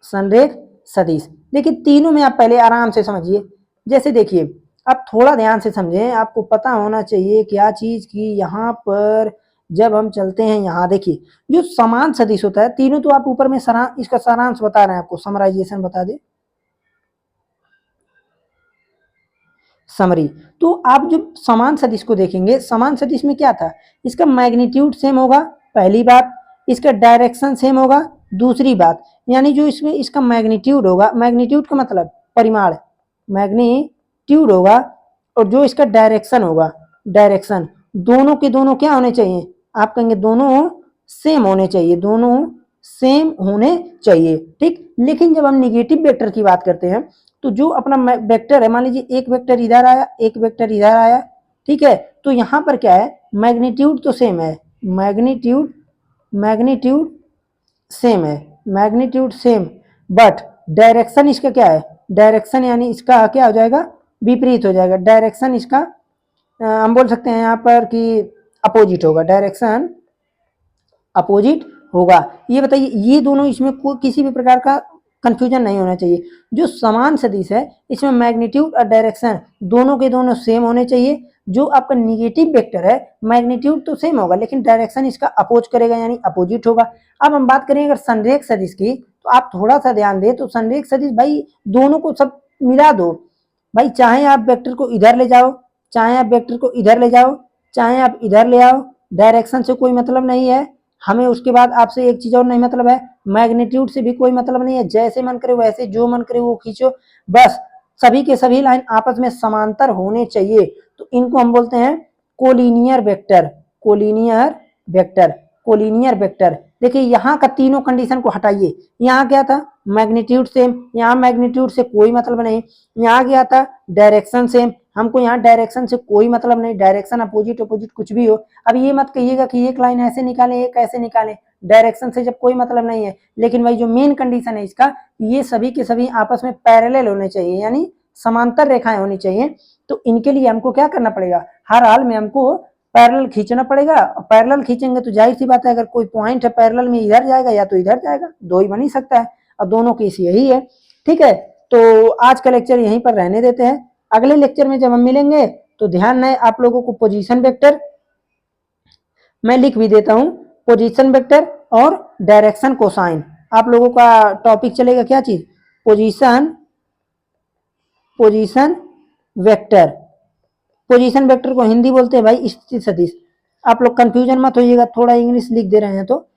संरेख सदिश। देखिए तीनों में आप पहले आराम से समझिए। जैसे देखिए आप थोड़ा ध्यान से समझें, आपको पता होना चाहिए क्या चीज की, यहाँ पर जब हम चलते हैं यहाँ देखिए जो समान सदिश होता है, तीनों तो आप ऊपर में इसका सारांश बता रहे हैं आपको, समराइजेशन बता दे, समरी। तो आप जब समान सदिश को देखेंगे, समान सदिश में क्या था, इसका मैग्नीट्यूड सेम होगा, पहली बात, इसका डायरेक्शन सेम होगा, दूसरी बात, यानी जो इसमें इसका मैग्नीट्यूड होगा, मैग्नीट्यूड का मतलब परिमाण, मैग्नीट्यूड होगा, और जो इसका डायरेक्शन होगा, डायरेक्शन, दोनों के दोनों क्या होने चाहिए, आप कहेंगे दोनों सेम होने चाहिए, दोनों सेम होने चाहिए, ठीक। लेकिन जब हम निगेटिव वेक्टर की बात करते हैं तो जो अपना वेक्टर है, मान लीजिए एक वेक्टर इधर आया, एक वेक्टर इधर आया, ठीक है। तो यहाँ पर क्या है, मैग्नीट्यूड तो सेम है, मैग्नीट्यूड मैग्नीट्यूड सेम है, मैग्नीट्यूड सेम, बट डायरेक्शन इसका क्या है, डायरेक्शन यानी इसका क्या हो जाएगा, विपरीत हो जाएगा। डायरेक्शन इसका हम बोल सकते हैं यहाँ पर कि अपोजिट होगा, डायरेक्शन अपोजिट होगा। ये बताइए ये दोनों इसमें कोई किसी भी प्रकार का कंफ्यूजन नहीं होना चाहिए। जो समान सदिश है इसमें मैग्नीट्यूड और डायरेक्शन दोनों के दोनों सेम होने चाहिए। जो आपका निगेटिव वेक्टर है मैग्नीट्यूड तो सेम होगा लेकिन डायरेक्शन इसका अपोज करेगा यानी अपोजिट होगा। अब हम बात करें अगर संरेख सदिश की तो आप थोड़ा सा ध्यान दें तो संरेख सदिश भाई दोनों को सब मिला दो भाई, चाहे आप वेक्टर को इधर ले जाओ, चाहे आप वेक्टर को इधर ले जाओ, चाहे आप इधर ले आओ, डायरेक्शन से कोई मतलब नहीं है हमें। उसके बाद आपसे एक चीज और नहीं मतलब है, मैग्नीट्यूड से भी कोई मतलब नहीं है, जैसे मन करे वैसे जो मन करे वो खींचो, बस सभी के सभी लाइन आपस में समांतर होने चाहिए। तो इनको हम बोलते हैं collinear vector. Collinear vector, collinear vector. देखिए यहाँ का तीनों कंडीशन को हटाइए, यहाँ क्या था मैग्नीट्यूड सेम, यहाँ मैग्नीट्यूड से कोई मतलब नहीं, यहाँ गया था डायरेक्शन सेम, हमको यहाँ डायरेक्शन से कोई मतलब नहीं, डायरेक्शन अपोजिट अपोजिट कुछ भी हो। अब ये मत कहिएगा कि एक लाइन ऐसे निकाले एक ऐसे निकाले, डायरेक्शन से जब कोई मतलब नहीं है। लेकिन भाई जो मेन कंडीशन है इसका, ये सभी के सभी आपस में पैरेलल होने चाहिए यानी समांतर रेखाएं होनी चाहिए। तो इनके लिए हमको क्या करना पड़ेगा, हर हाल में हमको पैरेलल खींचना पड़ेगा। पैरेलल खींचेंगे तो जाहिर सी बात है अगर कोई पॉइंट है पैरेलल में इधर जाएगा या तो इधर जाएगा, दो ही बन ही सकता है। अब दोनों केस यही है, ठीक है। तो आज का लेक्चर यहीं पर रहने देते हैं। अगले लेक्चर में जब हम मिलेंगे तो ध्यान है आप लोगों को पोजीशन वेक्टर मैं लिख भी देता हूं, पोजीशन वेक्टर और डायरेक्शन कोसाइन आप लोगों का टॉपिक चलेगा। क्या चीज, position position vector. Position vector को हिंदी बोलते हैं भाई स्थिति सदिश। आप लोग कंफ्यूजन मत होइएगा, थोड़ा इंग्लिश लिख दे रहे हैं तो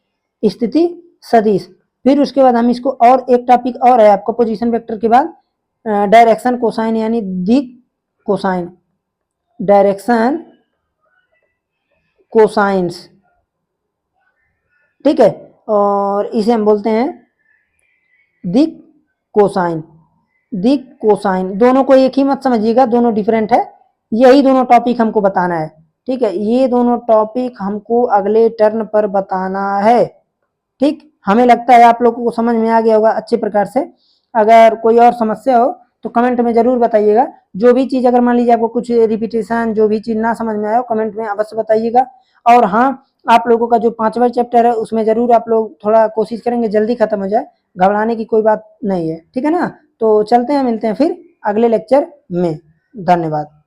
स्थिति सदिश। फिर उसके बाद हम इसको और एक टॉपिक और है आपका पोजीशन वेक्टर के बाद डायरेक्शन कोसाइन यानी दिक कोसाइन, डायरेक्शन कोसाइंस, ठीक है। और इसे हम बोलते हैं दिक कोसाइन। दिक कोसाइन दोनों को एक ही मत समझिएगा, दोनों डिफरेंट है। यही दोनों टॉपिक हमको बताना है, ठीक है। ये दोनों टॉपिक हमको अगले टर्न पर बताना है, ठीक। हमें लगता है आप लोगों को समझ में आ गया होगा अच्छे प्रकार से। अगर कोई और समस्या हो तो कमेंट में जरूर बताइएगा। जो भी चीज अगर मान लीजिए आपको कुछ रिपीटेशन जो भी चीज ना समझ में आए कमेंट में अवश्य बताइएगा। और हाँ, आप लोगों का जो 5वां चैप्टर है उसमें जरूर आप लोग थोड़ा कोशिश करेंगे जल्दी खत्म हो जाए, घबराने की कोई बात नहीं है, ठीक है ना। तो चलते हैं, मिलते हैं फिर अगले लेक्चर में। धन्यवाद।